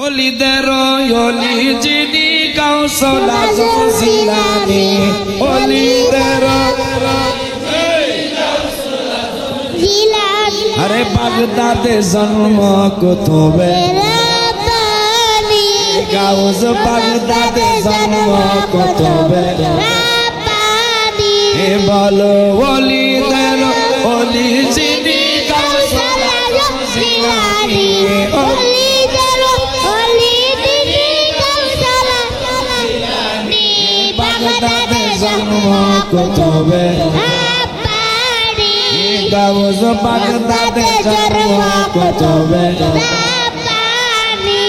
ওলিদের ওলি যিনি গাউসুল আজম জিলানী ওলিদের আরে বাগদাদে জন্ম কুতুবে রাব্বানি গাউস বাগদাদে জন্ম কুতুবে রাব্বানি এ বলো ওলিদের ওলি যিনি গাউসুল আজম জিলানী ওলিদের ওলি যিনি গাউসুল আজম জিলানী বাগদাদে জন্ম কুতুবে গাউস বাগদাদে জন্ম কুতুবে রাব্বানি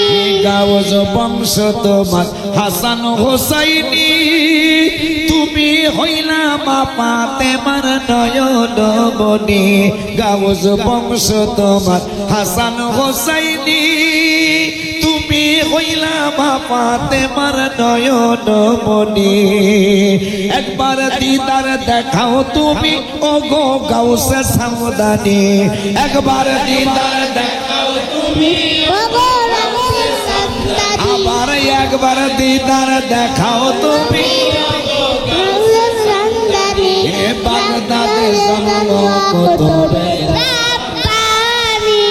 গাউস বংশ তোমার হাসান হুসাইনি তুমি হইলা মা ফাতেমার নয়ন মনি গাউস বংশ তোমার হাসান হুসাইনি তুমি হইলা মা ফাতেমার নয়ন মনি একবার দিদার দেখাও তুমি ও গো গাউসে সামদানি একবার দিদার দেখাও তুমি ও গো গাউসে সামদানি আবার একবার দিদার দেখাও তুমি ও গো গাউসে সামদানি এ বাগদাদে জন্ম কুতুবে রাব্বানি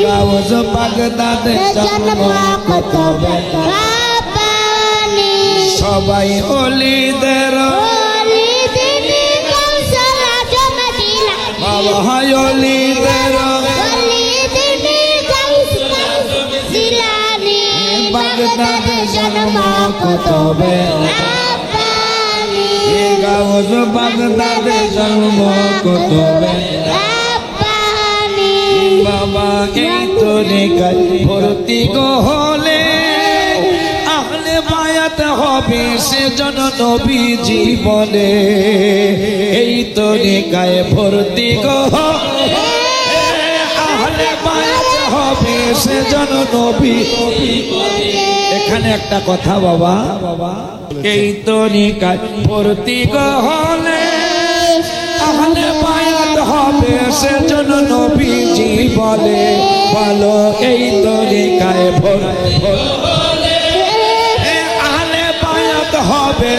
গাউস বাগদাদে জন্ম কুতুবে রাব্বানি সবাই ওলিদের ওলি যিনি গাউসুল আজম জিলানী বাবা হয় ওলিদের ওলি যিনি গাউসুল আজম জিলানী বাগদাদে জন্ম কুতুবে রাব্বানি গাউস বাগদাদে জন্ম কুতুবে রাব্বানি বাবা এই তরিকায় ভর্তি গো হলে আহলে বায়াত হবে সেজন নবীজি বলে এই তরিকায় ভর্তি গো হলে আহলে বায়াত হবে সেজন নবী বলে এখানে একটা কথা বাবা এই তরিকায় ভর্তি গো হলে আহলে বায়াত হবে সেজন নবীজি বলে বলো এই তরিকায় ভর্তি হলে আহলে বায়াত হবে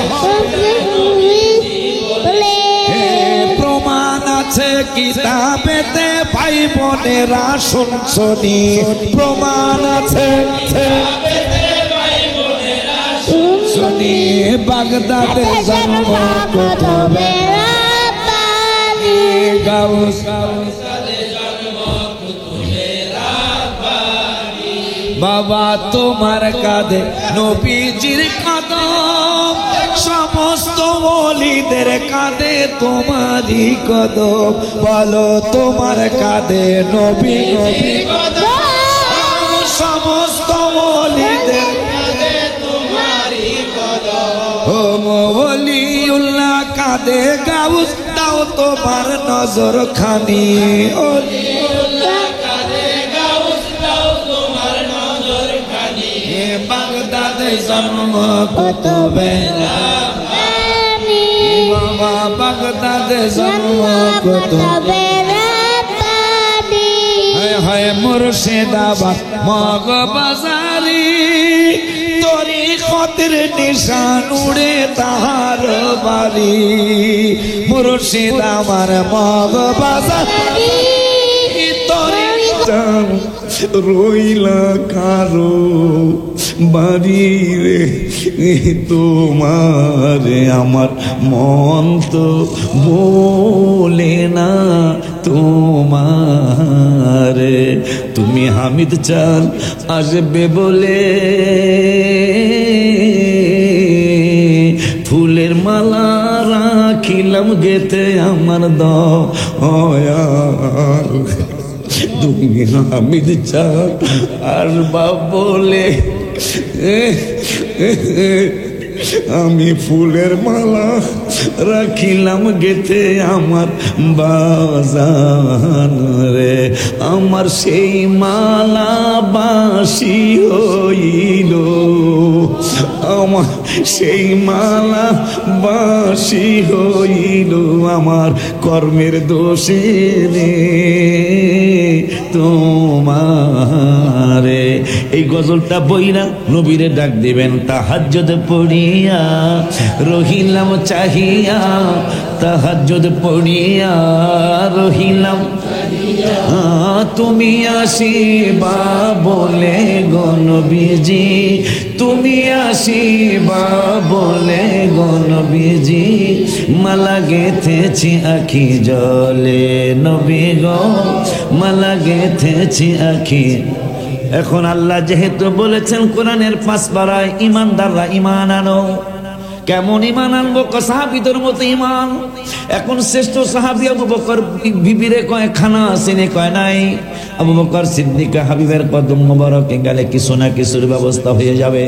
প্রমাণ আছে কিতাবেতে ভাই বোনেরা শুনছনি প্রমাণ আছে শুনি বাগদাদে জন্ম কুতুবে রাব্বানি গাউস বাবা তোমার কাঁধে নবীজির কদম সমস্ত ওলিদের কাঁধে তোমারই কদম বলো তোমার কাঁধে নবী নবী কদম সমস্ত ওলিদের কাঁধে তোমারই কদম ও ওলিউল্লাহ কাঁধে গাউস দাও তোমার নজর খানি ওলিউল্লাহ কাঁধে গাউস দাও তোমার নজর খানি এ বাগদাদে জন্ম কুতুবে রাব্বানি বাবা বাগদাদে জন্ম কুতুবে রাব্বানি হায় হায় মুর্শিদাবাদ মগবাজারি তরিকতের নিশান উড়ে তাহার বাড়ি মুর্শিদ আমার মগবাজারি তরিকত রইলা কারো বাড়ি রে তোমার আমার মন তো বলে না তোমার তুমি হামিদ চান আসবে বলে ফুলের মালা রাখিলাম গেতে আমার দয়াল তুমি হামিদ চান আসবা বলে আমি ফুলের মালা রাখিলাম গেতে আমার বাজান রে আমার সেই মালা বাসি হইল আমার সেই মালা বাসি হইল আমার কর্মের দোষে রে তোমারে। এই গজলটা বইরা নবীরে ডাক দিবেন, তাহাজ্জুদ পড়িয়া রহিলাম চাহিয়া, তাহাজ্জুদ পড়িয়া রহিলাম, তুমি আসিবা বলে গো নবীজি, তুমি আসিবা বলে গো নবীজি, মালা গেথেছি আখি জলে নবী গো, মালা গেথেছি আখি। এখন আল্লাহ যেহেতু বলেছেন কোরআনের 5 পারায় ইমানদাররা ইমান আনো, কেমন ইমান আনবো? সাহাবীদের মতো ইমান। এখন শ্রেষ্ঠ সাহাবী আবু বকর বিবিরে কয় খানা আসেনি, কয় নাই। আবু বকর সিদ্দিক হাবিবের কদম মোবারকে গেলে কিছু না কিছুর ব্যবস্থা হয়ে যাবে।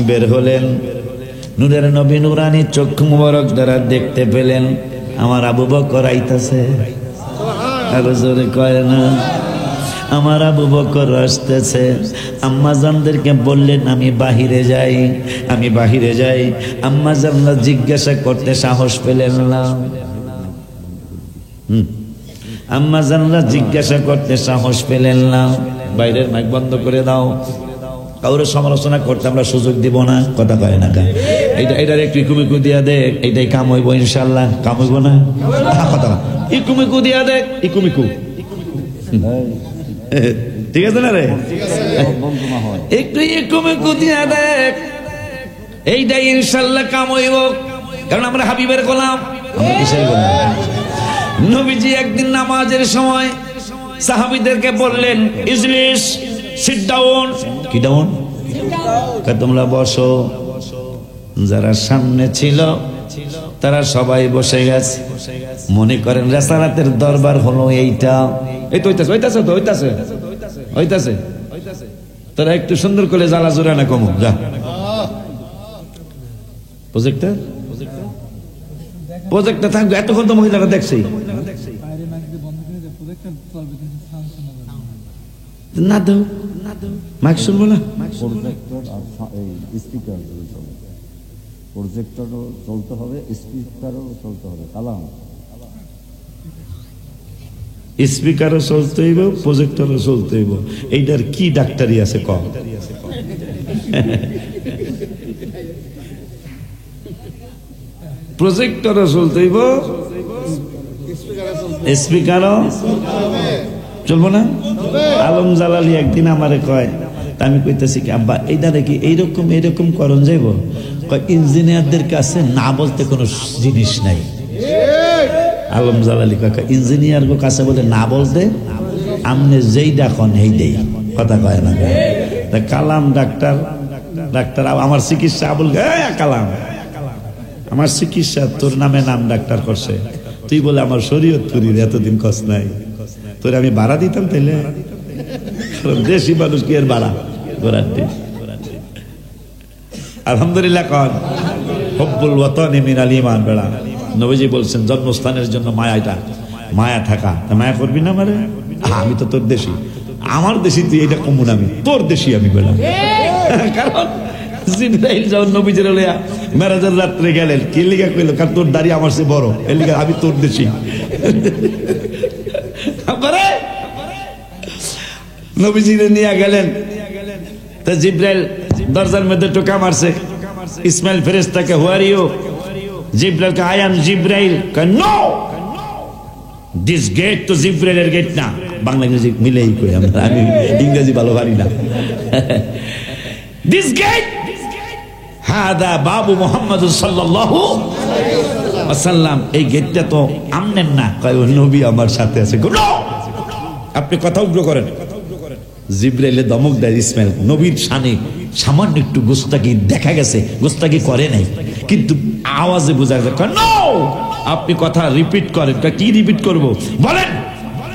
বের হলেন, নূরের নবী নুরানি চক্ষু মোবারক দ্বারা দেখতে পেলেন আমার আবু বকর আইতাছে। আরো জোরে কয় না, আমার আবু বকর আসতেছে। আম্মা জানদেরকে বললেন আমি বাহিরে যাই, আমি বাহিরে যাই। আম্মা জানরা জিজ্ঞাসা করতে সাহস পেলেন না, আম্মা জানরা জিজ্ঞাসা করতে সাহস পেলেন না। বাইরের মাইক বন্ধ করে দাও, কাউরে সমালোচনা করতে আমরা সুযোগ দিব না। কথা কয় না কা, এইটার একটু ইকুমিকু দিয়া দেখ, এইটাই কাম হইব ইনশাল্লাহ। কাম হইব না কথা না, ইকুমিকু দিয়া দেখ, ইকুমিকু ঠিক আছে না রে, একটু ইকুমিকু দিয়া দেখ, এইটাই ইনশাল্লাহ কাম হইব। কারণ আমরা হাবিবের গোলাম। আমরা কিসের গোলাম? নবীজি একদিন নামাজের সময় সাহাবীদেরকে বললেন ইজলিস, সিট ডাউন। কি ডাউন? তোমরা বসো। যারা সামনে ছিল তারা সবাই বসে গেছে। মনে করেন রেসারাতের দরবার হলো এইটা। এই তো হইতাছে হইতাছে তো হইতাছে হইতাছে। তারা একটু সুন্দর করে জ্বালা জোরা না কম যা। প্রজেক্টর প্রজেক্টর থাকবে, এতক্ষণ তো মহিলারা দেখছি না। দাও মাইক শুনবো না। প্রজেক্টর আর স্পিকার প্রজেক্টরও চলতে হবে, স্পিকারও চলতে হবে। কালাম স্পিকারও চলতে হইব, প্রজেক্টরও চলতে হইব। এইটার কি ডাক্তারি আছে কম? প্রজেক্টরও চলতে হইব, স্পিকারও চলবো না। আলম জালালি একদিন আমারে কয়, আমি কইতেছি কি আব্বা এইটা দেখি এইরকম এইরকম করণ যাইব। ইঞ্জিনিয়ারদের কাছে না বলতে কোনো জিনিস নাই। আলম জালালি কাকা ইঞ্জিনিয়ার কাছে বলে না বলতে, আমনে যেই ডাকন এই দেই। কথা কয় না। কালাম ডাক্তার, ডাক্তার আমার চিকিৎসা আবুল কালাম আমার চিকিৎসা তোর নামে নাম ডাক্তার করছে, তুই বলে আমার শরীয়তপুরীর এতদিন কস নাই, তোর আমি ভাড়া দিতাম তাইলে। দেশি মানুষ কি এর ভাড়া গোরাটি। আলহামদুলিল্লাহ কন হব্বুল ওয়াতানি মিনাল ঈমান। বেড়া নবীজি বলছেন জন্মস্থানের জন্য মায়াটা, মায়া থাকা। মায়া করবি না আমারে? আমি তো তোর দেশি, আমার দেশি তুই, এটা কমুন আমি তোর দেশি আমি। বেড়া কারণ জিবরাইল যখন নবীজির লইয়া মেরাজের রাত্রে গেলেন, কি লিগা কইল? কারণ তোর দাড়ি আমার চেয়ে বড়, এর লিগা আমি তোর দেশি। নবীজিরে নিয়ে গেলেন, তা জিবরাইল দরজার মধ্যে টোকা মারছে। ইসমাইল ফেরেশতাকে হু আর ইউ? জিবরাইল কে I am Jibrail. No, this gate তো জিবরাইলের গেট না। বাংলা ইংরেজি মিলেই কই আমরা, আমি ইংরেজি ভালো পারি না। দিস গেট হাদা বাবু মুহাম্মদ সাল্লাল্লাহু আলাইহি ওয়াসাল্লাম। এই গেটটা তো আমনেন না, কয় নবী আমার সাথে আছে। নো, আপনি কথা উগ্র করেন। জিবরাইলে দমক দেয় ইসমাইল। নবীর শানে সামান্য একটু গোস্তাকি দেখা গেছে, গোস্তাকি করে নাই, কিন্তু আওয়াজে বোঝা যায়। নো, আপনি কথা রিপিট করেন। কি রিপিট করব বলেন?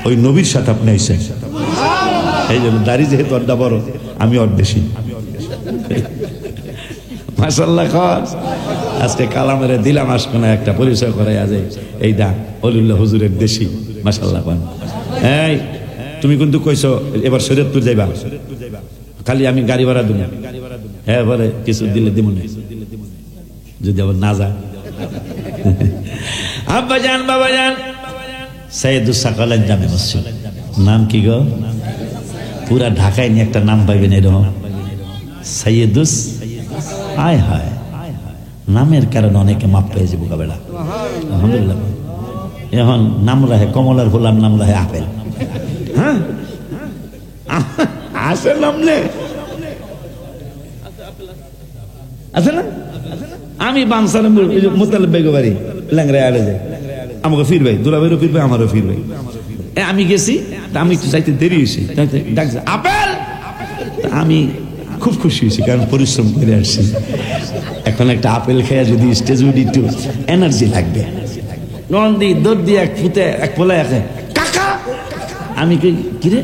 ওই নবীর সাথে আপনি আইছেন। এই জন্য দাড়ি যেহেতু অর্ধা বড়, আমি অর্ধেশী। মাশাআল্লাহ। আজকে কালামের দিলাম আসবে না, একটা পরিচয় করাই আজ এইটা অলিউল্লাহ হুজুরের দেশি। মাশাআল্লাহ। এই তুমি কিন্তু কইছো এবার শরীয়তপুর যাইবা, খালি আমি গাড়ি ভাড়া দিব। হ্যাঁ বলে কিছু দিলে দিব না, যদি আবার না যায়। আব্বা জান বাবা জান, সাইয়্যিদুস সাকালাইন জামে মসজিদ নাম কি গো? পুরা ঢাকায় নিয়ে একটা নাম পাইবেন এরকম, সৈয়দুস। আয় হায়, নামের কারণে অনেকে মাপ পেয়ে যাবো কাবেলা। আলহামদুলিল্লাহ। এখন নাম রাহে কমলার ফুলার নাম রাহে আপেল। হ্যাঁ আছে নামলে আছে না? আমি বামসার মোতালেব বেগো বাড়ি ল্যাংরায় আড়ে যাই, আমাকে ফিরবে, দুলাভাইরও ফিরবে, আমারও ফিরবে। আমি গেছি, আমি একটু যাইতে দেরি হয়েছি, ডাকছে আপেল। আমি খুব খুশি হয়েছি, কারণ পরিশ্রম করে আসছি। এখন একটা আপেল খেয়ে যদি স্টেজ উঠি একটু এনার্জি লাগবে। নন্দি দৌড় দিয়ে এক ফুটে এক পোলা আছে, কাকা। আমি কি কিরে,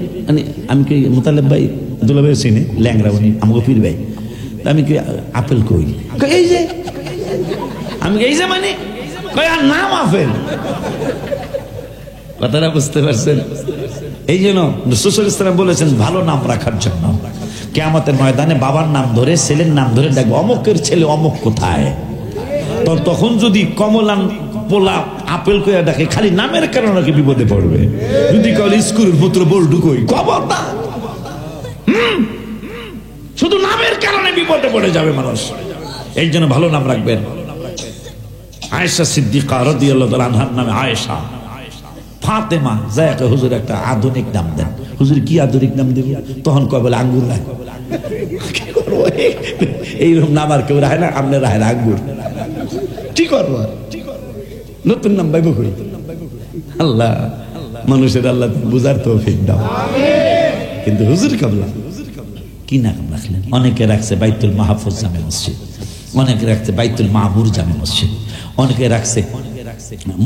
আমি কি মোতালেব ভাই দুলাভাই চিনে, ল্যাংরা উনি আমাকে ফিরবে। আমি কি আপেল কই? এই যে আমি এই যে মানে নাম আপেল। কথাটা বুঝতে পারছেন? এই জন্য রাসূল ইসলাম বলেছেন ভালো নাম রাখার জন্য কিয়ামতের ময়দানে বাবার নাম ধরে ছেলের নাম ধরে ডাকবে, অমুকের ছেলে অমুক কোথায়। তো তখন যদি কমলান পোলা আপেল কইয়া ডাকে, খালি নামের কারণে নাকি বিপদে পড়বে। যদি কল স্কুলের পুত্র বল্টু কই, খবর না, শুধু নামের কারণে বিপদে পড়ে যাবে মানুষ। এই জন্য ভালো নাম রাখবেন। আয়েশা সিদ্দিকা রাদিয়াল্লাহু তাআলা আনহার নামে আয়েশা, ফাতেমা যাকে হুজুর একটা আধুনিক নাম দেন। হুজুর কি আধুনিক নাম দেব? তখন কয় বলে আঙ্গুর রায়। এইরকম নাম আর কেউ রায় না, আপনি রায় না আঙ্গুর। কি করবো, নতুন নাম পাইব কই? আল্লাহ মানুষের আল্লাহ বুঝার তৌফিক দাও। কিন্তু হুজুর কাবলা কি নাম রাখলেন? অনেকে রাখছে বাইতুল মাহফুজ জামে মসজিদ, অনেকে রাখছে বাইতুল মামুর জামে মসজিদ, অনেকে রাখছে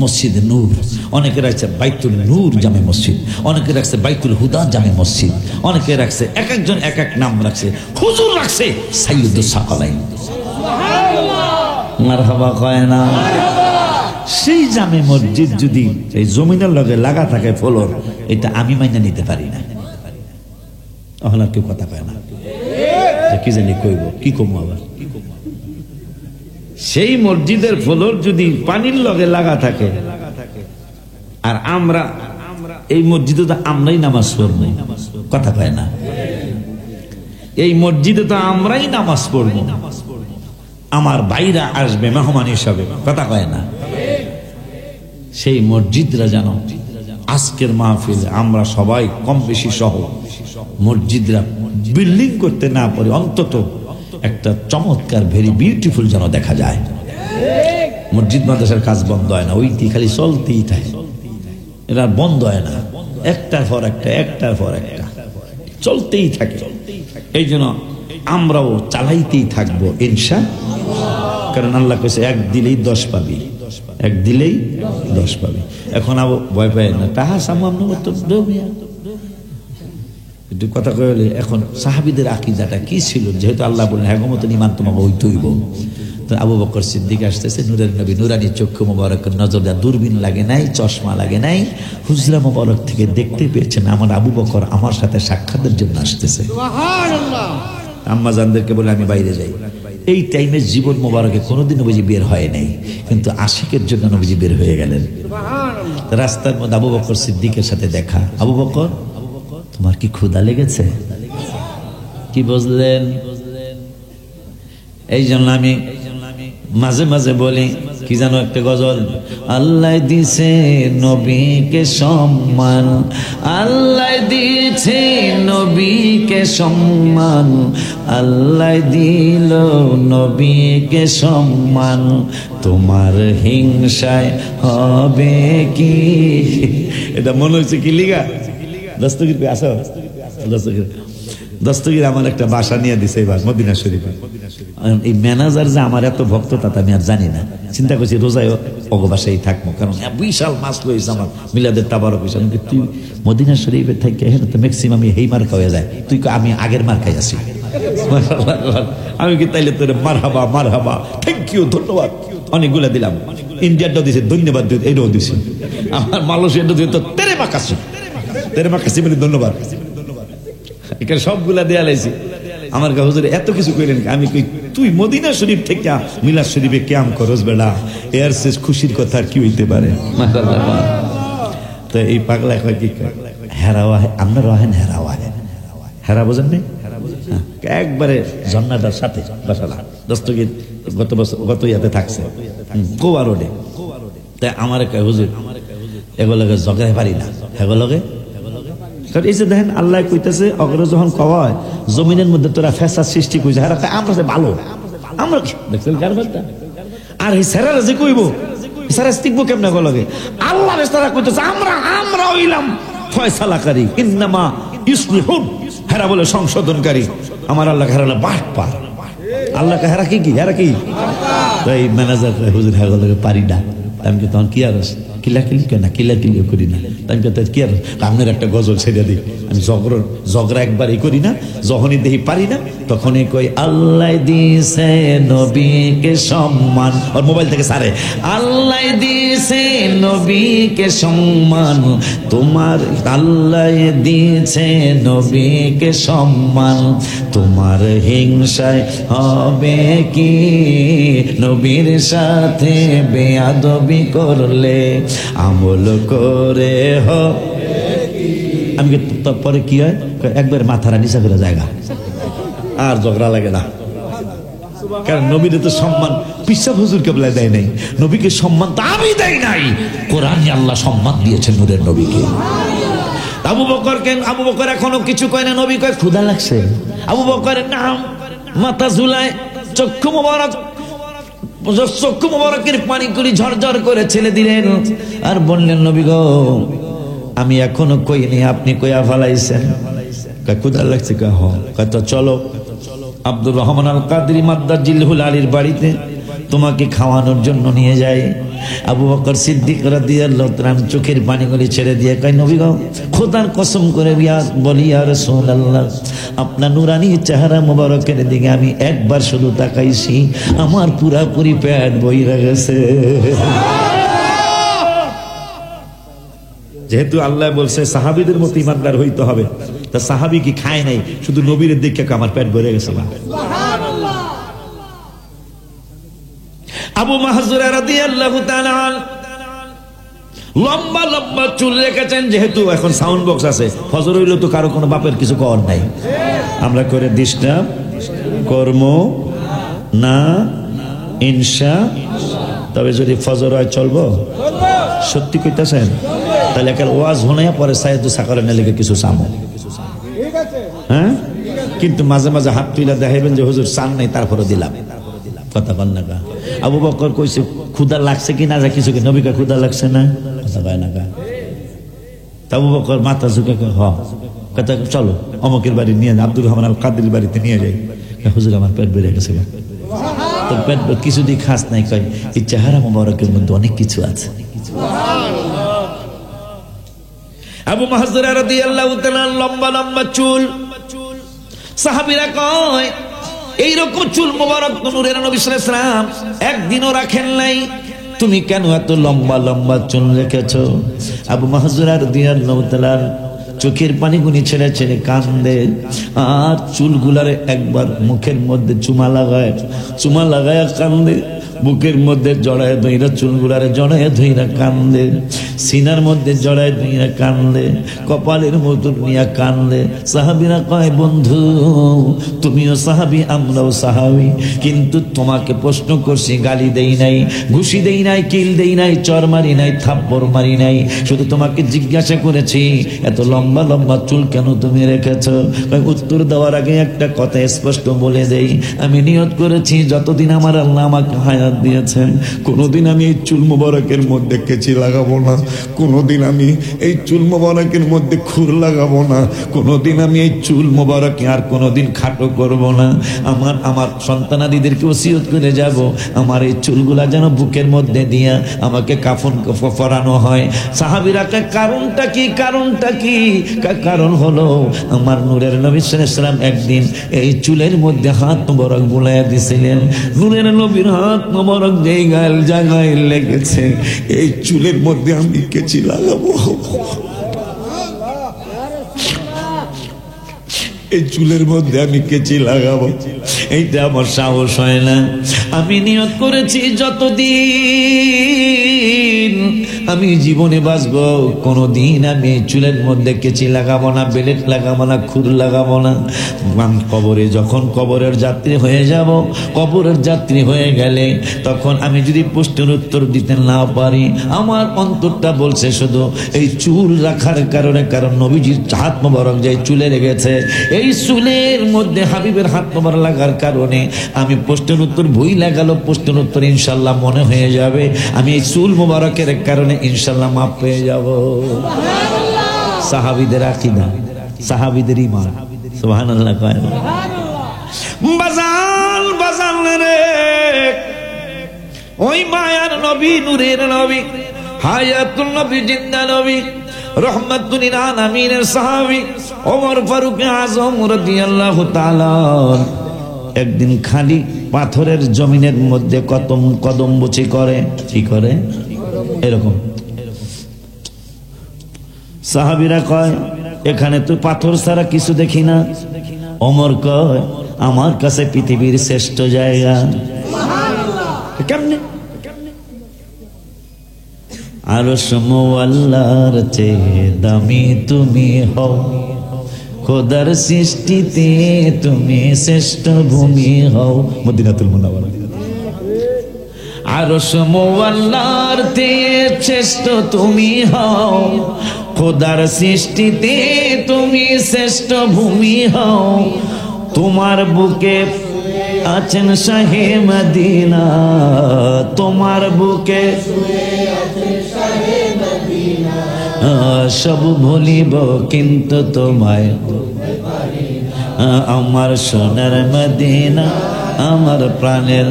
মসজিদে নূর, অনেকে রাখছে বাইতুল নূর জামে মসজিদ, অনেকে রাখছে বাইতুল হুদা জামে মসজিদ, অনেকে রাখছে এক একজন এক এক নাম রাখছে। হুজুর রাখছে সাইয়্যিদুস সাকালাইন। মারহাবা কয় না? সেই জামে মসজিদ যদি এই জমিনের লগে লাগা থাকে ফলর, এটা আমি মাইনা নিতে পারি না। এখন আর কেউ কথা কয় না, কি জানি কইব, কি কম আবার। সেই মসজিদের ফলর যদি পানির লগে লাগা থাকে, আর আমরা এই মসজিদে তো আমরাই নামাজ পড়ব, কথা কয় না। এই মসজিদে তো আমরাই নামাজ পড়ব, আমার ভাইরা আসবে মেহমান হিসাবে, কথা কয় না। সেই মসজিদরা যেন আজকের মাহফিলে আমরা সবাই কম বেশি সহ মসজিদরা বিল্ডিং করতে না পারি, অন্তত একটা চমৎকার ভেরি বিউটিফুল যেন দেখা যায়। মসজিদ মাদ্রাসার কাজ বন্ধ হয় না, ওইটি খালি চলতেই থাকে, এরা বন্ধ হয় না, একটার পর একটা একটার পর একটা চলতেই থাকে। এই জন্য আমরাও চালাইতেই থাকবো ইনশাআল্লাহ। কারণ আল্লাহ কইছে এক দিলেই 10 পাবি, এক দিলেই 10 পাবি। এখন আবার ভয় পায় না, তাহা সামনে একটু কথা কইলে। এখন সাহাবীদের আকীদাটা কি ছিল? যেহেতু আল্লাহ বলেন হ্যাঁ মতন ঈমান তোমাকে হইতেইব। তো আবু বকর সিদ্দিক আসতেছে, নূরের নবী, নুরানি চক্ষু মোবারকের নজর দেওয়া, দূরবীন লাগে নাই, চশমা লাগে নাই, হুজরা মোবারক থেকে দেখতে পেয়েছেন আমার আবু বকর আমার সাথে সাক্ষাতের জন্য আসতেছে। সুবহানাল্লাহ। আম্মা জানদেরকে বলে আমি বাইরে যাই। এই টাইমে জীবন মোবারকে কোনোদিন নবীজি বের হয় নাই, কিন্তু আশিকের জন্য নবীজি বের হয়ে গেলেন। সুবহানাল্লাহ। রাস্তার মধ্যে আবু বকর সিদ্দিকের সাথে দেখা। আবু বকর, তোমার কি ক্ষুধা লেগেছে? কি বুঝলেন? এই জন্য আমি মাঝে মাঝে বলি কি জানো একটা গজল, আল্লাহ দিছে নবীকে সম্মান, আল্লাহ দিছে নবীকে সম্মান, আল্লাহ দিল নবীকে সম্মান, তোমার হিংসায় হবে কি? এটা মনে হচ্ছে কি লিগা দস্তগীর পে আসো, দস্তগীর আমার একটা বাসা নিয়ে দিছে এবার মদিনা শরীফে। এই ম্যানেজার যে আমার এত ভক্ত তা আমি আর জানি না, চিন্তা করছি রোজায় অগবাসায় থাকবো, কারণ বিশাল মাছ লইছে আমার মিলাদের তাবারক হইছে। তুই মদিনা শরীফে থাকি এখানে তো ম্যাক্সিমাম এই মার্কা হয়ে যায়, তুই আমি আগের মার্কায় আছি। আমি কি তাইলে তোর মারহাবা মারহাবা থ্যাংক ইউ ধন্যবাদ অনেকগুলা দিলাম, ইন্ডিয়ারটাও দিছে ধন্যবাদ, এইটাও দিছে, আমার মালয়েশিয়াটা দিয়ে তো তেরে মাকাছি, তেরে মাকাছি বলে ধন্যবাদ, এখানে সবগুলা দেয়া লাইছি। আমার কা হুজুর এত কিছু কইলেন, আমি কই তুই মদিনা শরীফ থেকে মিলাদ শরীফে কিয়াম করস বেড়া, এর শেষ খুশির কথা কি হইতে পারে? মাশাআল্লাহ। তো এই পাগলা কয় কি হেরাওয়া আপনারা হেন হেরাওয়া হেরা বোঝেন নি একবারে ঝর্ণাটার সাথে বাসালা দস্তগীর গত ইয়াতে থাকছে গোয়া রোডে। তাই আমার কয় হুজুর এগুলোকে জগাই পারি না এগুলোকে, কারণ এই যে দেখেন আল্লাহ কইতেছে অগ্র যখন কয় জমিনের মধ্যে তোরা ফেসা সৃষ্টি কইছে হেরা আমরা ভালো আমরা দেখছেন কারবারটা। আর এই সেরারা যে কইব সেরা টিকবো কেমনে গলগে আল্লাহ তারা কইতেছে আমরা হইলাম ফয়সালাকারী ইন্নামা ইসলিহুন, হেরা বলে সংশোধনকারী। আমার আল্লাহ হেরা বাটপার, আল্লাহ হেরা কি হেরা কি তাই ম্যানেজার হুজুর হেরা পারি না। আমি কি তখন কি আর কিলাকিলি কেনা কিলাকিলিও করি না, আমি কি আর আপনার একটা গজল ছেড়ে দিই। আমি ঝগড়া একবারই করি না, যখনই দেখি পারি না তখনই কই আল্লাহ দিছে নবীকে সম্মান, ওর মোবাইল থেকে সারে আল্লাহ দিছে নবীকে সম্মান, তোমার আল্লাহ দিয়েছে নবীকে সম্মান, তোমার হিংসায় হবে কি নবীর সাথে বেয়াদবি করলে আমল করে আমি পরে কি হয় একবার মাথারা নিচা করে জায়গা আর ঝগড়া লাগে না। কারণ নবীর তো সম্মান পিসা হুজুর কেবলা দেয় নাই, নবীকে সম্মান তো আমি দেয় নাই, কোরআনে আল্লাহ সম্মান দিয়েছেন নূরের নবীকে। আবু বকর এখনো কিছু কয় না, নবী কয় ক্ষুধা লাগছে। আবু বকরের নাম মাথা ঝুলায় চক্ষু মোবারকের পানি করে ঝরঝর করে ছেলে দিলেন আর বললেন নবী গো আমি এখনো কইনি আপনি কইয়া ফেলাইছেন। ক্ষুধা লাগছে কয় তো চলো আব্দুর রহমান আল কাদরি মাদ্দার জিল্লুল আলীর বাড়িতে তোমাকে খাওয়ানোর জন্য নিয়ে যায়। আবু বকর সিদ্দিক রাদিয়াল্লাহু তাআলা চোখের পানিগুলি ছেড়ে দিয়ে কয় নবী গো খোদার কসম করে বলি ইয়া রাসূলুল্লাহ আপনার নুরানি চেহারা মোবারকের দিকে আমি একবার শুধু তাকাইছি আমার পুরাপুরি পেট বইরা গেছে। যেহেতু আল্লাহ বলছে সাহাবীদের মতো ইমানদার হইতে হবে, তা সাহাবী কি খায় নাই, শুধু নবীর দিকে আমার পেট ভরে গেছে। আবু মাহজুরা রাদিয়াল্লাহু তাআলা লম্বা লম্বা চুল রেখেছেন, যেহেতু এখন সাউন্ড বক্স আছে ফজর হইল তো কারো কোনো বাপের কিছু কর নাই, আমরা করে ডিস্টার্ব কর্ম না ইনশা। তবে যদি ফজর হয় চলবো, সত্যি কইতাছেন তাহলে একাল ওয়াজ হোনাইয়া পরে সাইদু সাকারে নেলে কিছু সামো, হ্যাঁ কিন্তু মাঝে মাঝে হাত তুইলা দেখাইবেন যে হুজুর চান নাই তারপরে দিলাম কথা বল না। আবু বকর কইছে ক্ষুধা লাগছে কি না কিছু কি নবীকে ক্ষুধা লাগছে না কথা কয় না। আবু বকর মাথা ঝুঁকে কথা চলো অমকের বাড়ি নিয়ে আব্দুর রহমান আল কাদরির বাড়িতে নিয়ে যাই। হুজুর আমার পেট বেড়ে গেছে। তো পেট কিছুদিন খাস নাই, কয় এই চেহারা মোবারকের মধ্যে অনেক কিছু আছে। আবু মাহজুরা রাদিয়াল্লাহু তাআলা লম্বা লম্বা চুল, সাহাবীরা কয় এইরকম চুল মোবারক নূরের নবী সাল্লাল্লাহু আলাইহি ওয়াসাল্লাম একদিনও রাখেন নাই, তুমি কেন এত লম্বা লম্বা চুল রেখেছো? আবু মাহজুরা রাদিয়াল্লাহু তাআলা চোখের পানিগুনি ছেড়ে ছেড়ে কান্দে আর চুলগুলারে একবার মুখের মধ্যে চুমা লাগায় কান্দে, বুকের মধ্যে জড়ায় ধইরা চুলগুলারে জড়ায় ধইরা কান্দে, সিনার মধ্যে জড়ায় ধইরা কান্দে, কপালের মধ্যে নিয়া কান্দে। সাহাবীরা কয় বন্ধু তুমিও সাহাবী আমরাও সাহাবী, কিন্তু তোমাকে প্রশ্ন করছি গালি দেই নাই, ঘুষি দেই নাই, কিল দেই নাই, চর মারি নাই, থাপ্পড় মারি নাই, শুধু তোমাকে জিজ্ঞাসা করেছি এত লম্বা লম্বা চুল কেন তুমি রেখেছ? উত্তর দেওয়ার আগে একটা কথা স্পষ্ট বলে দেই, আমি নিয়ত করেছি যতদিন আমার আল্লাহ আমাকে হায়াত দিয়েছেন কোনোদিন আমি এই চুল মোবারকের মধ্যে কেচি লাগাবো না, কোনোদিন আমি এই চুল মোবারকের মধ্যে খুর লাগাবো না, কোনোদিন আমি এই চুল মোবারকে আর কোনোদিন খাটো করব না। আমার সন্তানাদিদেরকে ওসিয়ত করে যাব আমার এই চুলগুলা যেন বুকের মধ্যে দিয়া আমাকে কাফন পরানো হয়। সাহাবীরা কারণটা কি? কারণ হলো আমার নূরের নবী সাল্লাল্লাহু আলাইহি ওয়াসাল্লাম একদিন এই চুলের মধ্যে হাত মোবারক বুলাইয়া দিছিলেন, নূরের নবীর হাত মোবারক যেই জায়গায় লেগেছে এই চুলের মধ্যে আমি কেচি লাগাবো, এই চুলের মধ্যে আমি কেচি লাগাবো, এইটা আমার সাহস হয় না। আমি নিয়ত করেছি যতদিন আমি জীবনে বাঁচবো, কোনোদিন আমি চুলের মধ্যে কেচি লাগাবো না, বেলেট লাগাবো না, খুর লাগাবো না। কবরে যখন কবরের যাত্রী হয়ে যাব, কবরের যাত্রী হয়ে গেলে তখন আমি যদি প্রশ্নের উত্তর দিতে না পারি, আমার অন্তরটা বলছে শুধু এই চুল রাখার কারণে, কারণ নবীজির হাত মোবারক যে চুলে লেগেছে, এই চুলের মধ্যে হাবিবের হাত মোবারক লাগার কারণে আমি প্রশ্নের উত্তর ভুল লাগালো, প্রশ্নের উত্তর ইনশাল্লাহ মনে হয়ে যাবে, আমি এই চুল মোবারকের কারণে ইনশাল্লাহ মাফ পেয়ে যাব। সাহাবীদের আকীদা, সাহাবীদের ঈমান। সুবহানাল্লাহ কয় বাজাল বাজাল রে, ওই মায়ার নবী, নূরের নবী, হায়াতুল নবী, জিন্দা নবী, রহমাতুল লিল আলামিনের সাহাবী ওমর ফারুক আযম রাদিয়াল্লাহু তাআলা একদিন খালি পাথরের জমিনের মধ্যে কদম বুচি করে। কি করে? এরকম। সাহাবীরা কয় এখানে তো পাথর ছাড়া কিছু দেখি না। ওমর কয় আমার কাছে পৃথিবীর শ্রেষ্ঠ জায়গা। কেমনে? আরশ মুআল্লার চেয়ে দামি তুমি হও, খোদার সৃষ্টিতে তুমি শ্রেষ্ঠ ভূমি হও। মদিনাতুল মুনাওয়ারা। আরশ মুআল্লার চেয়ে শ্রেষ্ঠ তুমি হও, খোদার সৃষ্টিতে তুমি শ্রেষ্ঠ ভূমি হও। তোমার বুকে আছেন শাহে মদিনা, তোমার বুকে সব ভুলিব কিন্তু তোমায়, আমার সোনার মদিনা, আমার প্রাণের,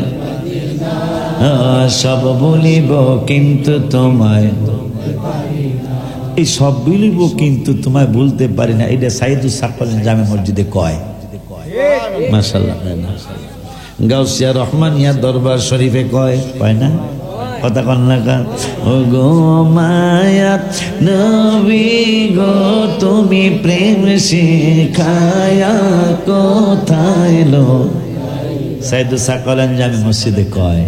সব ভুলিব কিন্তু তোমায়, এই সব ভুলিব কিন্তু তোমায় ভুলতে পারি না। এটা সাইদুস সাকল জামে মসজিদে কয়। মাশাআল্লাহ। গাউসিয়া রহমানিয়া দরবার শরীফে কয়, কয় না? কথা কন না কা? ও গো মায়া নবী গো, তুমি প্রেম শিখায়া কোথায় লো? সাইদুস সাকল জামে মসজিদে কয়।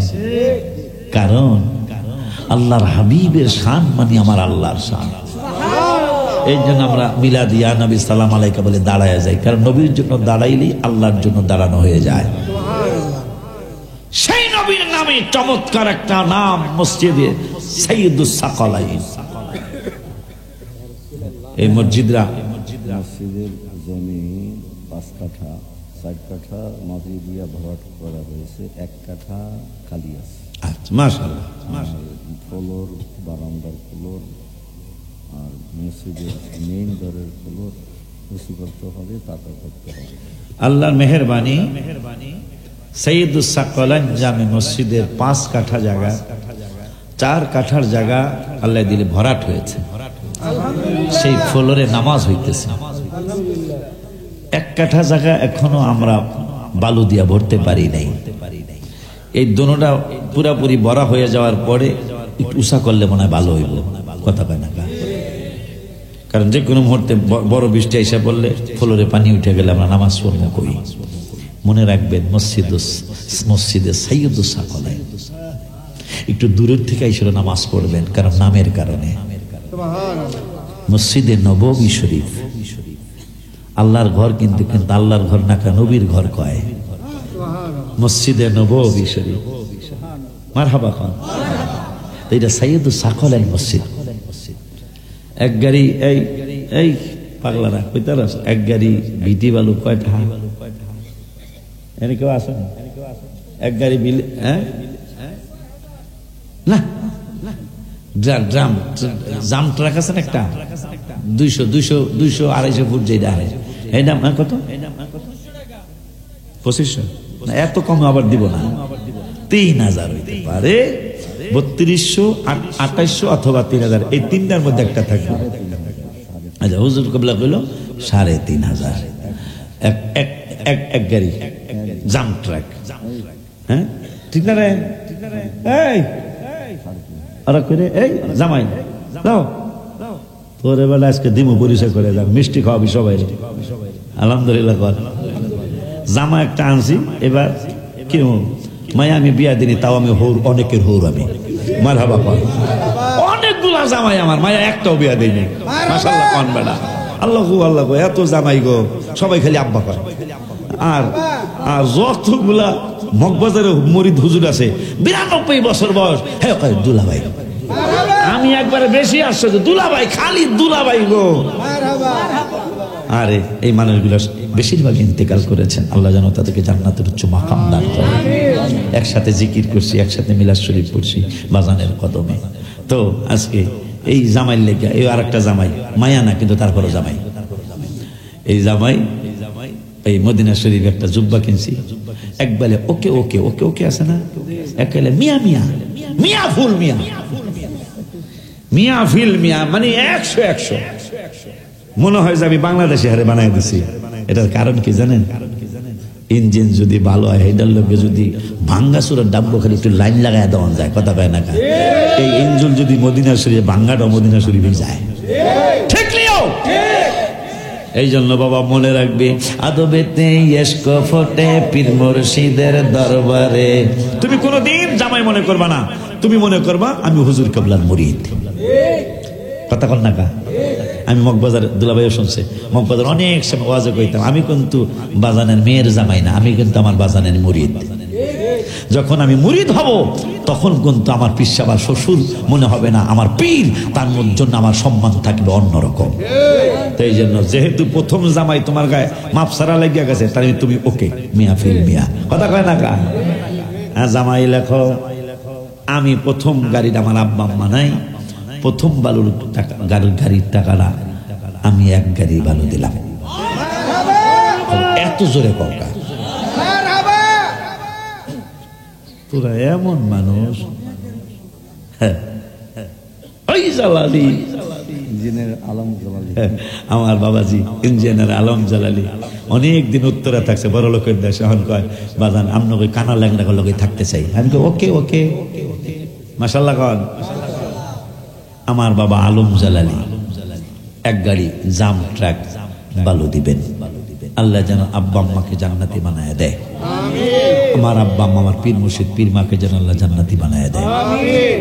কারণ আল্লাহর হাবিবের শান মানে আমার আল্লাহর শান। এই জন্য আমরা মিলাদ ইয়া নবী সালাম আলাইকা বলে দাঁড়ায় যাই, কারণ নবীর জন্য দাঁড়াইলেই আল্লাহর জন্য দাঁড়ানো হয়ে যায়। সেই নবীর নামে চমৎকার একটা নাম মসজিদে সাইয়্যিদুস সাকলাইন। এই মসজিদরা, মসজিদের জমি 5 কাঠা, 4 কাঠা মাটি দিয়া ভরাট করা হয়েছে, 1 কাঠা খালি আছে। আচ্ছা, মাশাআল্লাহ। ফ্লোর, বারান্দার ফ্লোর আর মসজিদের মেইন দরের ফ্লোর উঁচু করতে হবে, পাকা করতে হবে। আল্লাহর মেহেরবানি, সাইয়্যিদুস সাকলাইন জামে মসজিদের 5 কাঠা জায়গা, 4 কাঠার জায়গা আল্লাহ দিলে ভরাট হয়েছে। সেই ফ্লোরে নামাজ হইতেছে। 1 কাঠা জায়গা এখনো আমরা বালু দিয়া ভরতে পারি নাই। এই দোনোটা পুরাপুরি ভরা হয়ে যাওয়ার পরে একটু উষা করলে মনে হয় ভালো হইব। কথা কয় না? কারণ যে কোনো মুহূর্তে বড় বৃষ্টি এসে পড়লে ফ্লোরে পানি উঠে গেলে আমরা নামাজ পড়বো কই। মনে রাখবেন মসজিদে সাইয়্যিদুস সাকলাইন। একটু দূরের থেকে এসে নামাজ পড়বেন, কারণ নামের কারণে। মসজিদে নববী শরীফ আল্লাহর ঘর, কিন্তু আল্লাহর ঘর না, নবীর ঘর কয়। মসজিদে নববী শরীফ, মারহাবা খান। এটা সাইয়্যিদুস সাকলাইন মসজিদ। এক গাড়ি এই পাগলারা কইতার, এক গাড়ি ভিটি বালু কয়টা? এনে কেউ আসে না? এক গাড়ি বিল, হ্যাঁ না, ড্রাম জাম ট্রাক আছে না একটা, 200 250 ফুট যেটা হয়, এই দাম কত? 2500 না, এত কম আবার দিব না। 3000 হইতে পারে, 3200, 2800 অথবা 3000, এই তিনটার মধ্যে একটা থাকবে। আচ্ছা, হুজুর কবলা কইল 3500 এক গাড়ি জাম ট্রাক। হ্যাঁ ঠিক না রে? এই ওরা করে, এই জামাই দাও তোর এবার আজকে দিমু পরিচয় করে যাও, মিষ্টি খাওয়াবি সবাই। আলহামদুলিল্লাহ কর। জামা একটা আনছি, এবার কি মায়া আমি বিয়া দিনি, তাও আমি হৌর, অনেকের হৌর আমি। মারহাবা কর। অনেকগুলো এতগুলা জামাই আমার মায়া একটাও বিয়া দেয়নি মাশাআল্লাহ কোন বেটা আল্লাহু আল্লাহ এত জামাই গো সবাই খালি আব্বা কয় আর আর যতগুলা মগবাজারে মরিদ হুজুর আছে 92 বছর বয়স হ্যাঁ কয় দুলাভাই আমি একবারে বেশি আশ্চর্য দুলাভাই খালি দুলাভাই গো আরে এই মানুষগুলো বেশিরভাগ ইন্তেকাল করেছেন আল্লাহ যেন তাদেরকে জান্নাতের উচ্চ মাকাম দান করেন একসাথে জিকির করছি একসাথে মিলাদ শরীফ পড়ছি বাজানের কদমে তো আজকে এই জামাই লেগে এই আরেকটা জামাই মায়া না কিন্তু তারপরও জামাই এই জামাই এই মদিনা শরীফ একটা জুব্বা কিনছি একবারে ওকে ওকে ওকে ওকে আছে না একবারে মিয়া মিয়া মিয়া ফুল মিয়া মিয়া ফিল মিয়া মানে 100 মনে হয় যে আমি বাংলাদেশে হারে বানাই দিছি এটার কারণ কি জানেন ইঞ্জিন যদি ভালো হয় এটার লোকে যদি ভাঙ্গাসুরের ডাব্বো খালি একটু লাইন লাগায় দেওয়া যায় কথা কয় না এই ইঞ্জিন যদি মদিনা শরীফে ভাঙ্গাটা মদিনা শরীফে যায় ঠিক লিও এই জন্য বাবা মনে রাখবে আদবেতে ইশক ফোটে পীর মুর্শিদের দরবারে তুমি কোনোদিন জামাই মনে করবা না তুমি মনে করবা আমি হুজুর কেবলার মুরিদ কথা কন না কা আমি মগবাজার দুলাভাইও শুনছে মগবাজার অনেক সময় ওয়াজে কইতাম আমি কিন্তু বাজানের মেয়ের জামাই না আমি কিন্তু আমার বাজানের মুরিদ যখন আমি মুরিদ হব তখন কিন্তু আমার পিসাবার শ্বশুর মনে হবে না আমার পীর তার জন্য আমার সম্মান থাকবে অন্যরকম তো এই জন্য যেহেতু প্রথম জামাই তোমার গায়ে মাপসারা লেগে গেছে তাই তুমি ওকে মিয়া ফিল মিয়া কথা কয় না কা জামাই লেখো আমি প্রথম গাড়িটা আমার আব্বা আম্মা নাই প্রথম বালুর গাড়ির টাকাটা আমি এক গাড়ি বালু দিলাম এত জোরে ককা তোরা এমন মানুষ ওই জালালি ইঞ্জিনিয়ার আলম জালালি আমার বাবাজি ইঞ্জিনিয়ার আলম জালালি অনেকদিন উত্তরে থাকছে বড় লোকের দেশে এখন কয় বাজান আমরা ওই কানা ল্যাংড়া লোকে থাকতে চাই আমি ওকে ওকে মাশাআল্লাহ কন আমার বাবা আলম জালালি এক গাড়ি জাম ট্রাক বালু দিবেন আল্লাহ যেন আব্বা আম্মাকে জান্নাতি বানায় দেয় আমার আব্বা আম্মা আমার পীর মুর্শিদ পীর মাকে যেন আল্লাহ জান্নাতি বানায় দেয়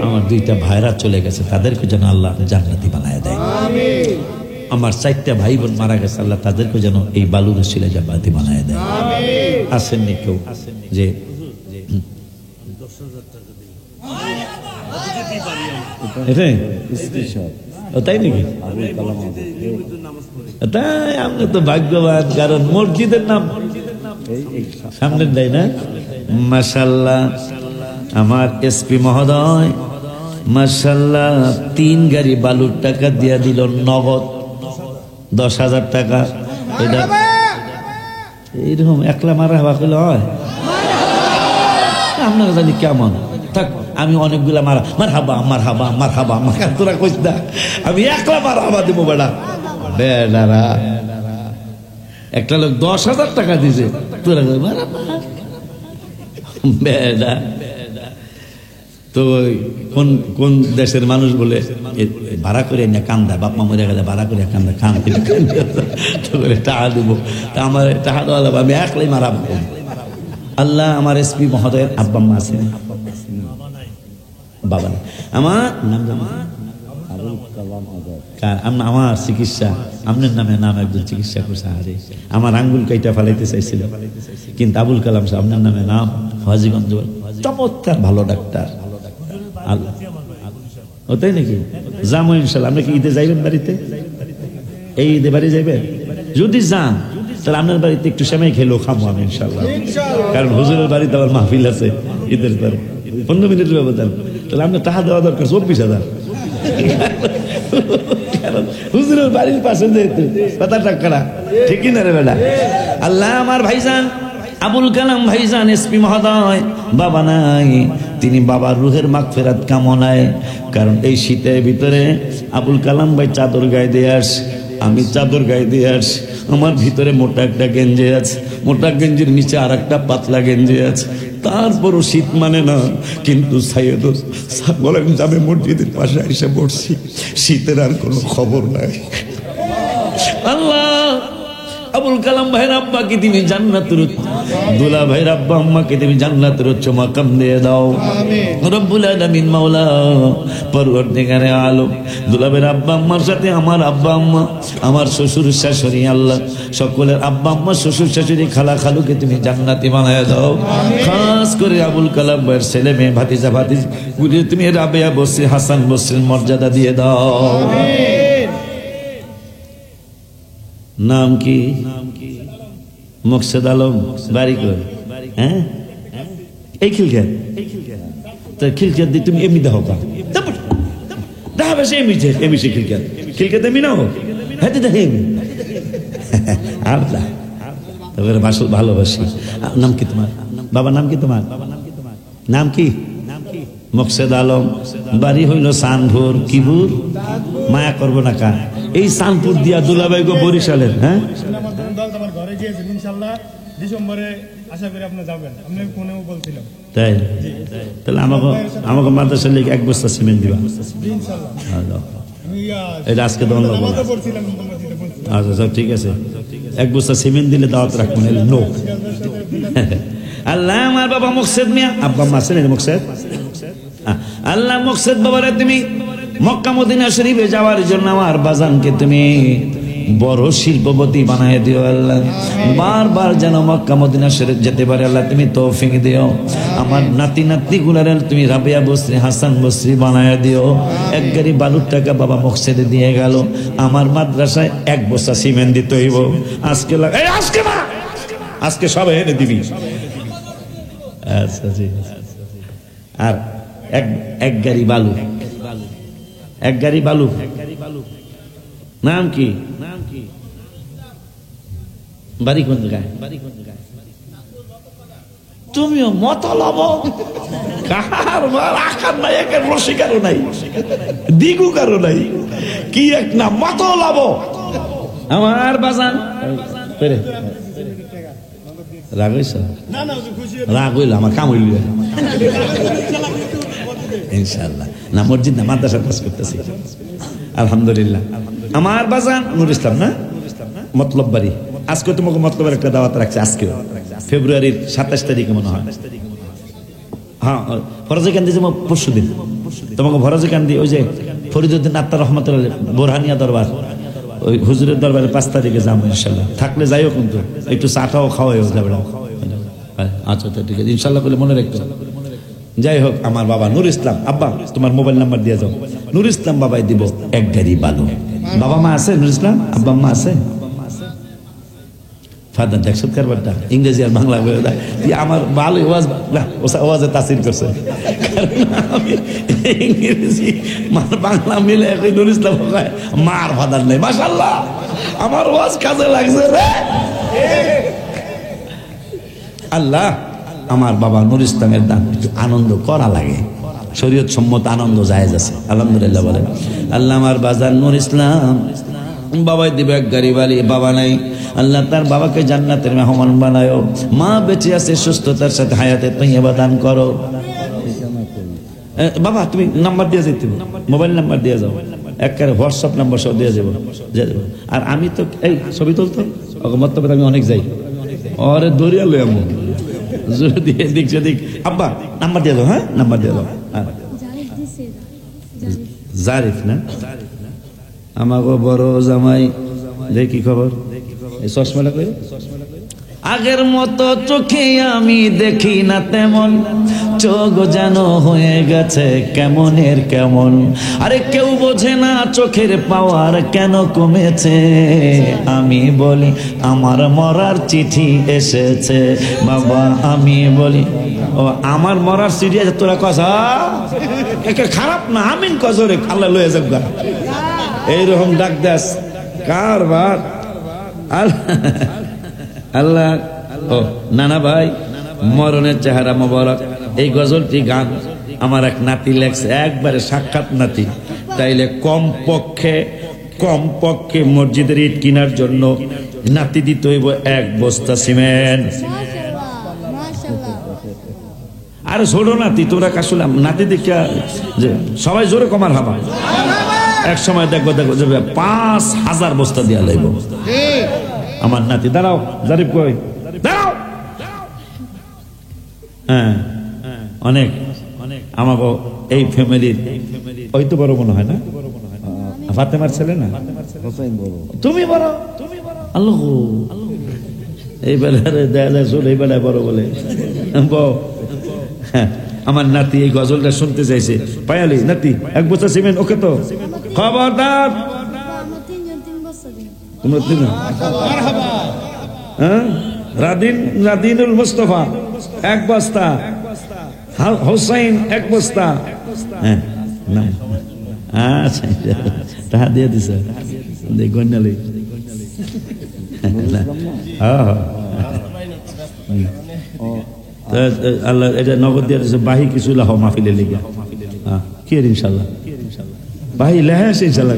আমার দুইটা ভাইরা চলে গেছে তাদেরকে যেন আল্লাহ জান্নাতি বানায় দেয় আমার 4টা ভাই বোন মারা গেছে আল্লাহ তাদেরকে যেন এই বালুর শিলে জান্নাতি বানায় দেয় আসেননি কেউ যে তাই নাকি তাই আমরা তো ভাগ্যবান কারণ মসজিদের নাম সামনে দেয় না মাশাআল্লাহ আমার এসপি মহোদয় মাশাআল্লাহ 3 গাড়ি বালুর টাকা দিয়া দিল নগদ 10,000 টাকা এটা এইরকম একলা মারা হওয়া হলে হয় আপনারা জানি কেমন থাক আমি অনেকগুলা মার হাবা তোরা কইস না আমি একলা মারা হাবা দেবো বেড়া বেড়ারা একটা লোক 10,000 টাকা দিছে তোরা বেড়া তো কোন কোন দেশের মানুষ বলে ভাড়া করে না কান্দা বাপ মা মরে গেলে ভাড়া করে কান্দা তো বলে টাকা দেবো তা আমার টাকা দেওয়া যাবে আমি একলাই মারাবো আল্লাহ আমার এসপি মহোদয়ের আব্বা আম্মা আছে বাবা আমার নাম আমার চিকিৎসা আপনার নামে নাম একজন চিকিৎসা করছে আরে আমার আঙ্গুল কাইটা ফেলাইতে চাইছিল কিন্তু আবুল কালাম সাহেব আপনার নামে নাম হাজীগঞ্জ চমৎকার ভালো ডাক্তার ও তাই নাকি যাবো ইনশাল্লাহ আপনি কি ঈদে যাইবেন বাড়িতে এই ঈদে বাড়ি যাইবেন যদি যান তাহলে আপনার বাড়িতে একটু সেমাই খেলেও খাবো আমি ইনশাল্লাহ কারণ হুজুরের বাড়িতে আবার মাহফিল আছে ঈদের পরে 15 মিনিটের ব্যবধান তাহলে আপনার টাকা দেওয়া দরকার 24,000 হুজুরের বাড়ির পাশে যেহেতু কথা টাকা ঠিকই না রে বেটা আল্লাহ আমার ভাইজান আবুল কালাম ভাইজান এসপি মহোদয় বাবা নাই তিনি বাবার রুহের মাগফিরাত কামনায় কারণ এই শীতের ভিতরে আবুল কালাম ভাই চাদর গায়ে দিয়ে আসে আমি চাদর গায়ে দিয়ে আসি আমার ভিতরে মোটা একটা গেঞ্জি আছে মোটা গেঞ্জির নিচে আর একটা পাতলা গেঞ্জি আছে তারপরও শীত মানে না কিন্তু বলেন যাবে মসজিদের পাশে এসে পড়ছি শীতের আর কোনো খবর নাই আল্লাহ আবুল কালাম ভাইয়ের আব্বাকে তুমি জান্নাতের দুলা ভাইয়ের আব্বা আম্মাকে তুমি জান্নাতের উচ্চ মাকাম দিয়ে দাও রব্বুল আলামিন মাওলা পরওয়ারদিগারে আলম দুলা ভাইয়ের আব্বা আম্মার সাথে আমার আব্বা আম্মা আমার শ্বশুর শাশুড়ি আল্লাহ সকলের আব্বা আম্মা শ্বশুর শাশুড়ি খালা খালুকে তুমি জান্নাতি বানায় দাও খাস করে আবুল কালাম ভাইয়ের ছেলে মেয়ে ভাতিজা ভাতিজি গুলি তুমি রাবেয়া বসরি হাসান বসরির মর্যাদা দিয়ে দাও। নাম কি? মোকসেদ আলম, বাড়ি কই? হ্যাঁ এই খিলখ্যাত, তো খিলখ্যাত দিয়ে তুমি এমনি দেখো কা দেখা বেশি এমনিছে এমনি খিলখ্যাত খিলখ্যাত এমনি না হোক হাতে দেখে এমনি আল্লাহ তবে ভালোবাসি। নাম কি তোমার? বাবার নাম কি তোমার? নাম কি? মোকসেদ আলম, বাড়ি হইল সানপুর। কিপুর? মায়া করবো না কা এই সানপুর দিয়া দুলাভাই গো বরিশালের। হ্যাঁ তাই? তাহলে আমাকে মাদ্রাসার লিগে 1 বস্তা সিমেন্ট দিবা। এটা আজকে আচ্ছা সব ঠিক আছে, 1 বস্তা সিমেন্ট দিলে দাওয়াত রাখবো না। নো আল্লাহ আমার বাবা মোকসেদ মিয়া, আব্বা আম্মা আছেন মোকসেদ? আল্লাহ মোকসেদ বাবারে তুমি মক্কা মদিনা শরীফে যাওয়ার জন্য আমার বাজানকে তুমি বড় শিল্পপতি বানায় দিও আল্লাহ। বারবার যেন মক্কা মদিনা শরীফ যেতে পারে আল্লাহ তুমি তৌফিক দিও। আমার নাতি নাতনি গুলার তুমি রাবেয়া বসরি হাসান বসরি বানায় দিও। 1 গাড়ি বালুর টাকা বাবা মোকসেদে দিয়ে গেল, আমার মাদ্রাসায় 1 বস্তা সিমেন্ট দিতে হইব। আজকে আজকে না, আজকে সব এনে দিবি। আচ্ছা জি। আর এক গাড়ি বালু, 1 গাড়ি বালু। নাম কি? বাড়ি কোন জায়গায়? তুমিও মতলব আকার নাই, একের রসিকারও নাই, দিগু কারো নাই, কি এক না মতলব আমার বাজান। রাগ হইছ? রাগ হইল আমার কাম হইল ইনশাআল্লাহ। না মসজিদ না মাদ্রাসার কাজ করতেছি আলহামদুলিল্লাহ। আমার বাজান নুর ইসলাম না মতলব বাড়ি। আজকে তোমাকে মতলবের একটা দাওয়াত রাখছে, আজকে ফেব্রুয়ারির 27 তারিখে মনে হয়। হ্যাঁ ফরজে কান্দি যে পরশু দিন তোমাকে ফরজে কান্দি ওই যে ফরিদুদ্দিন আত্মার রহমতুল্লাহ বোরহানিয়া দরবার ওই হুজুরের দরবারে 5 তারিখে যাবো ইনশাল্লাহ। থাকলে যাইও কিন্তু একটু চাটাও খাওয়াইও যাবে। আচ্ছা ঠিক আছে ইনশাল্লাহ বলে মনে রাখতো। যাই হোক আমার বাবা নুর ইসলাম, আব্বা তোমার মোবাইল নাম্বার দিয়ে যাও। নুর ইসলাম বাবাই দিব 1 গাড়ি বালু। বাবা মা আছে নুর ইসলাম? আব্বা মা আছে? ফাদার দেখছো কারবারটা ইংরেজি আর বাংলা বলে দেয় আমার ভালো ওয়াজে তাসির করছে, আমি ইংরেজি বাংলা মিলে নুর ইসলাম মার ফাদার নেই। মাশাআল্লাহ আমার ওয়াজ কাজে লাগছে রে। আল্লাহ আমার বাবা নুর ইসলামের দান একটু আনন্দ করা লাগে, শরীয়ত সম্মত আনন্দ জায়েজ আছে আলহামদুলিল্লাহ বলেন। আল্লাহ আমার বাজার নুর ইসলাম বাবাই দিবে 1 গাড়ি বালি, বাবা নাই আল্লাহ তার বাবাকে জান্নাতের মেহমান বানায়ো। মা বেঁচে আছে সুস্থতার সাথে হায়াতে তৈয়বা দান করো। বাবা তুমি নাম্বার দিয়ে যেতে, মোবাইল নাম্বার দিয়ে যাও, একবারে হোয়াটসঅ্যাপ নাম্বার সব দিয়ে যাবো। আর আমি তো এই ছবি তুলতো মতলবে আমি অনেক যাই অরে দরিয়া লই আমি যদি এদিক সেদিক। আব্বা নাম্বার দিয়ে দাও। হ্যাঁ নাম্বার দিয়ে দাও। জারিফ না আমাকে বড় জামাই দেখি খবর এই চশমাটা কই আগের মতো চোখে আমি দেখি না তেমন, চোখ যেন হয়ে গেছে কেমনের কেমন। আরে কেউ বোঝে না চোখের পাওয়ার কেন কমেছে। আমি বলি আমার মরার চিঠি এসেছে বাবা, আমি বলি ও আমার মরার চিঠি আছে তোরা কথা খারাপ না আমিন কজরে আল্লাহ লয়ে যাক গা এইরকম ডাক দাস কারবার আল্লাহ। ও নানা ভাই মরণের চেহারা মোবারক এই গজলটি গান আমার এক নাতি লেখছে, একবারে সাক্ষাৎ নাতি। তাইলে কমপক্ষে মসজিদের ইট কেনার জন্য নাতি দিতে হইব 1 বস্তা সিমেন্ট। আরে ছোট নাতি তোরা কাশুল নাতি দেখিয়া যে সবাই জোরে কমার হাবা এক সময় দেখবো 5000 বস্তা দিয়া লাগবো। আমার নাতি দাঁড়াও, জারিফ কই, দাঁড়াও। হ্যাঁ, অনেক আমাকে এই ফ্যামিলির ওই তো বড় মনে হয় না, ফাতেমার ছেলে না, হোসেন বড়। তুমি বড়, আল্লাহ এই বেলায় দেখা যায় শোন, এই বেলায় বড় বলে হ্যাঁ, আমার নাতি এই গজলটা শুনতে চাইছে। পায়ালি নাতি, এক বছর সিমেন্ট ওকে তো খবরদার। তোমরা তিন, হ্যাঁ, রাদিনুল মুস্তফা 1 বস্তা, হোসাইন 1 বস্তা। হ্যাঁ না, আচ্ছা টাকা দিয়ে দিছ গন্যালি। আল্লাহ এটা নগদ দিয়ে দিচ্ছে। বাহি কিছু লাহ মাহফিলে লিগা কি ইনশাল্লাহ, বাহি লেহা আছে ইনশাল্লাহ।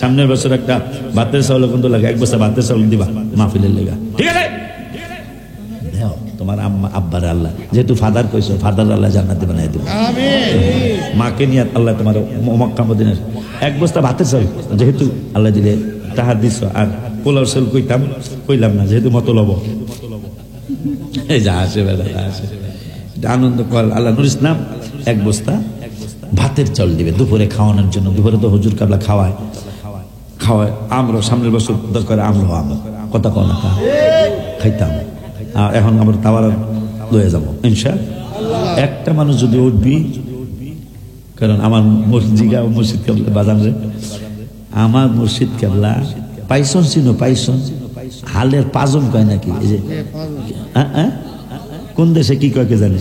সামনের বছর একটা ভাতের চাউল কিন্তু লাগে, 1 বছর ভাতের চাউল দিবা মাহফিলের লেগা, ঠিক আছে? তোমার আম্মা আব্বার আল্লাহ যেহেতু ফাদার কইছো, ফাদার আল্লাহ জান্নাতে বানাই দেবে, মাকে নিয়ে আল্লাহ তোমার মক্কা মদিনার 1 বস্তা ভাতের চাউল যেহেতু আল্লাহ দিলে টাকা দিছ। আর পোলাও চাউল কইলাম না যেহেতু মত লব, এই যা আসে বেলা আসে আনন্দ কর। আল্লাহ নুর ইসলাম 1 বস্তা ভাতের চাউল দিবে দুপুরে খাওয়ানোর জন্য। দুপুরে তো হুজুর কাবলা খাওয়ায়, আমরা সামনের বছর দরকার আমরা কথা কও না খাইতাম। আর এখন আমরা তাওয়ার লয়ে যাবো ইনশাআল্লাহ। একটা মানুষ যদি উঠবি, কারণ আমার মসজিদ কেবলা বাজান রে, আমার মসজিদ কেবলা পাইছন চিনো, পাইছন হালের পাজন কয় নাকি, এই যে কোন দেশে কি কয় কে জানে,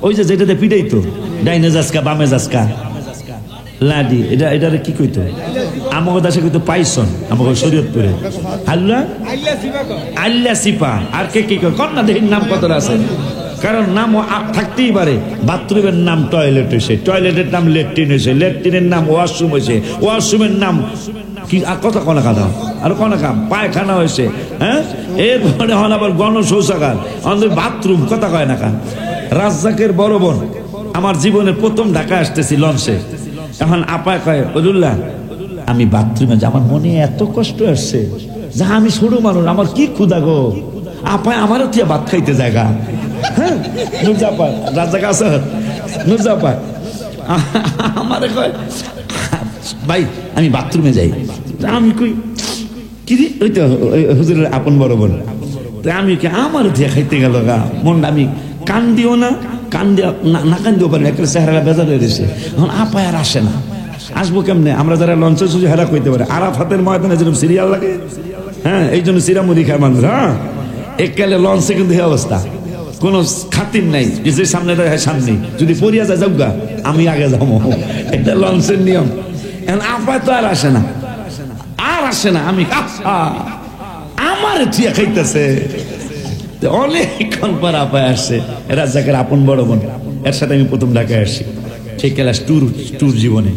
ওই যে যেটাতে পিটাই তো ডাইনে যাসকা বামে যাসকা লাডি, এটারে কি কইতো? আমাকে দেশে কইতো পাইছন, আমাকে শরীয়তপুরে হাল্লা আল্লা সিপা। আর কে কি কয় কন্যা দেহির নাম কতটা আছে, কারণ নাম থাকতেই পারে। বাথরুমের নাম টয়লেট হয়েছে, টয়লেটের নাম লেট্রিন হয়েছে, লেট্রিনের নাম ওয়াশরুম হয়েছে, ওয়াশরুমের নাম কি কত কনা খাদা আর কনা কাম পায়খানা হয়েছে। হ্যাঁ, এরপরে হল আবার গণশৌচাগার, আমাদের বাথরুম কথা কয় না কান। রাজ্জাকের বড় বোন আমার জীবনের প্রথম ঢাকা আসতেছি লঞ্চে, এখন আপা কয় ওদুল্লাহ আমি বাথরুমে যা, আমার মনে এত কষ্ট আসছে যা, আমি ছোট মানুষ, আমার কি ক্ষুধা গো, আপায় আমারও তুই ভাত খাইতে জায়গা। হ্যাঁ, নুরজাপা রাজ্জাক আছে, নুরজাপা আমারে কয় ভাই আমি বাথরুমে যাই। আমি কই কি ওই তো হুজুরের আপন বড় বোন, আমি কি আমার দিয়ে খাইতে গেল গা, মনটা আমি কান দিও না, কান দিয়া না কান দিও পারি, একটা চেহারা বেজার হয়ে গেছে। এখন আপায় আর আসে না, আসবো কেমনে? আমরা যারা লঞ্চে সুযোগ হেরা কইতে পারে, আরাফাতের ময়দানে যেরকম সিরিয়াল লাগে, হ্যাঁ এই জন্য সিরামুড়ি খায় মানুষ। হ্যাঁ, এককালে লঞ্চে কিন্তু এই অবস্থা, কোন খাতির নাই, যে সামনে সামনে যদি পড়িয়া যায় যাওগা আমি আগে যাবো, এটা লঞ্চের নিয়ম। এখন আপায় তো আর আসে না, আমি আমার থিয়া খাইতেছে অনেকক্ষণ পর আপায় আসছে। রাজ্জাকের আপন বড় বোন, এর সাথে আমি প্রথম ঢাকায় আসছি সেই ক্লাস ট্যুর জীবনে।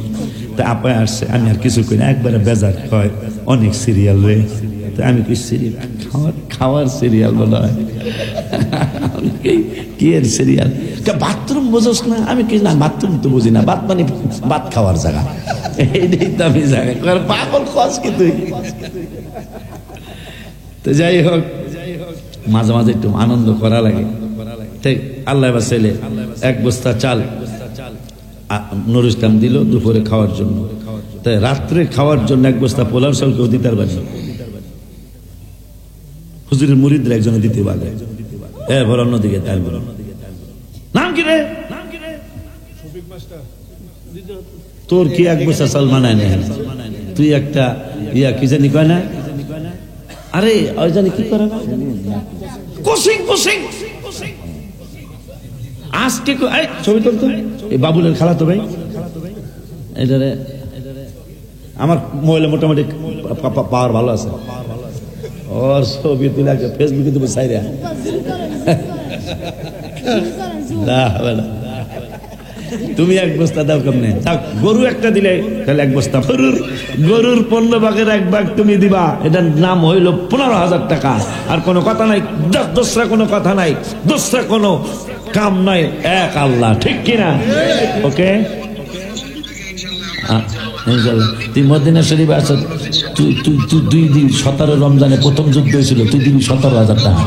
তা আপায় আসছে, আমি আর কিছু করি না, একবারে বেজার হয় অনেক সিরিয়াল রে। আমি কি সিরিয়াল খাওয়ার সিরিয়াল বলা হয়, কি এর সিরিয়াল? বাথরুম বোঝোস না? আমি কি না বাথরুম তো বুঝি না, বাত মানে ভাত খাওয়ার জায়গা, এইটাই তো আমি জায়গা পাগল খস কি তুই। তো যাই হোক, মাঝে মাঝে একটু আনন্দ করা লাগে। ঠিক আল্লাহ ছেলে 1 বস্তা চাল নুর ইসলাম দিল দুপুরে খাওয়ার জন্য, তাই রাত্রে খাওয়ার জন্য 1 বস্তা পোলাও চাল কেউ দিতে পারবে, হুজুরের মুরিদরা একজনে দিতে পারবে। এরপর অন্যদিকে নাম কি রে, তোর কি 1 বস্তা চাল মানায় না? তুই একটা ইয়া কি জানি কয় না, আরে ওই জানি কি করে না, কোচিং আজকে ছবি তুলতো এই বাবুলের খালা তো ভাই, এটারে আমার মোবাইলে মোটামুটি পাওয়ার ভালো আছে, ওর ছবি তুলে ফেসবুকে তুমি সাইরা তুমি 1 বস্তা দাও কেমনে? গরু একটা দিলে তাহলে 1 বস্তা গরুর 15 ভাগের 1 ভাগ তুমি দিবা, এটার নাম হইল 15,000 টাকা। আর কোনো কথা নাই, দোসরা কোনো কথা নাই, দোসরা কোনো কাম নাই, এক আল্লাহ, ঠিক কিনা? ওকে ইনশাআল্লাহ। তুই মদিনা শরীফ আস, তুই তুই তুই 2017 রমজানে প্রথম যুদ্ধ হয়েছিল, তুই দিবি 17,000 টাকা।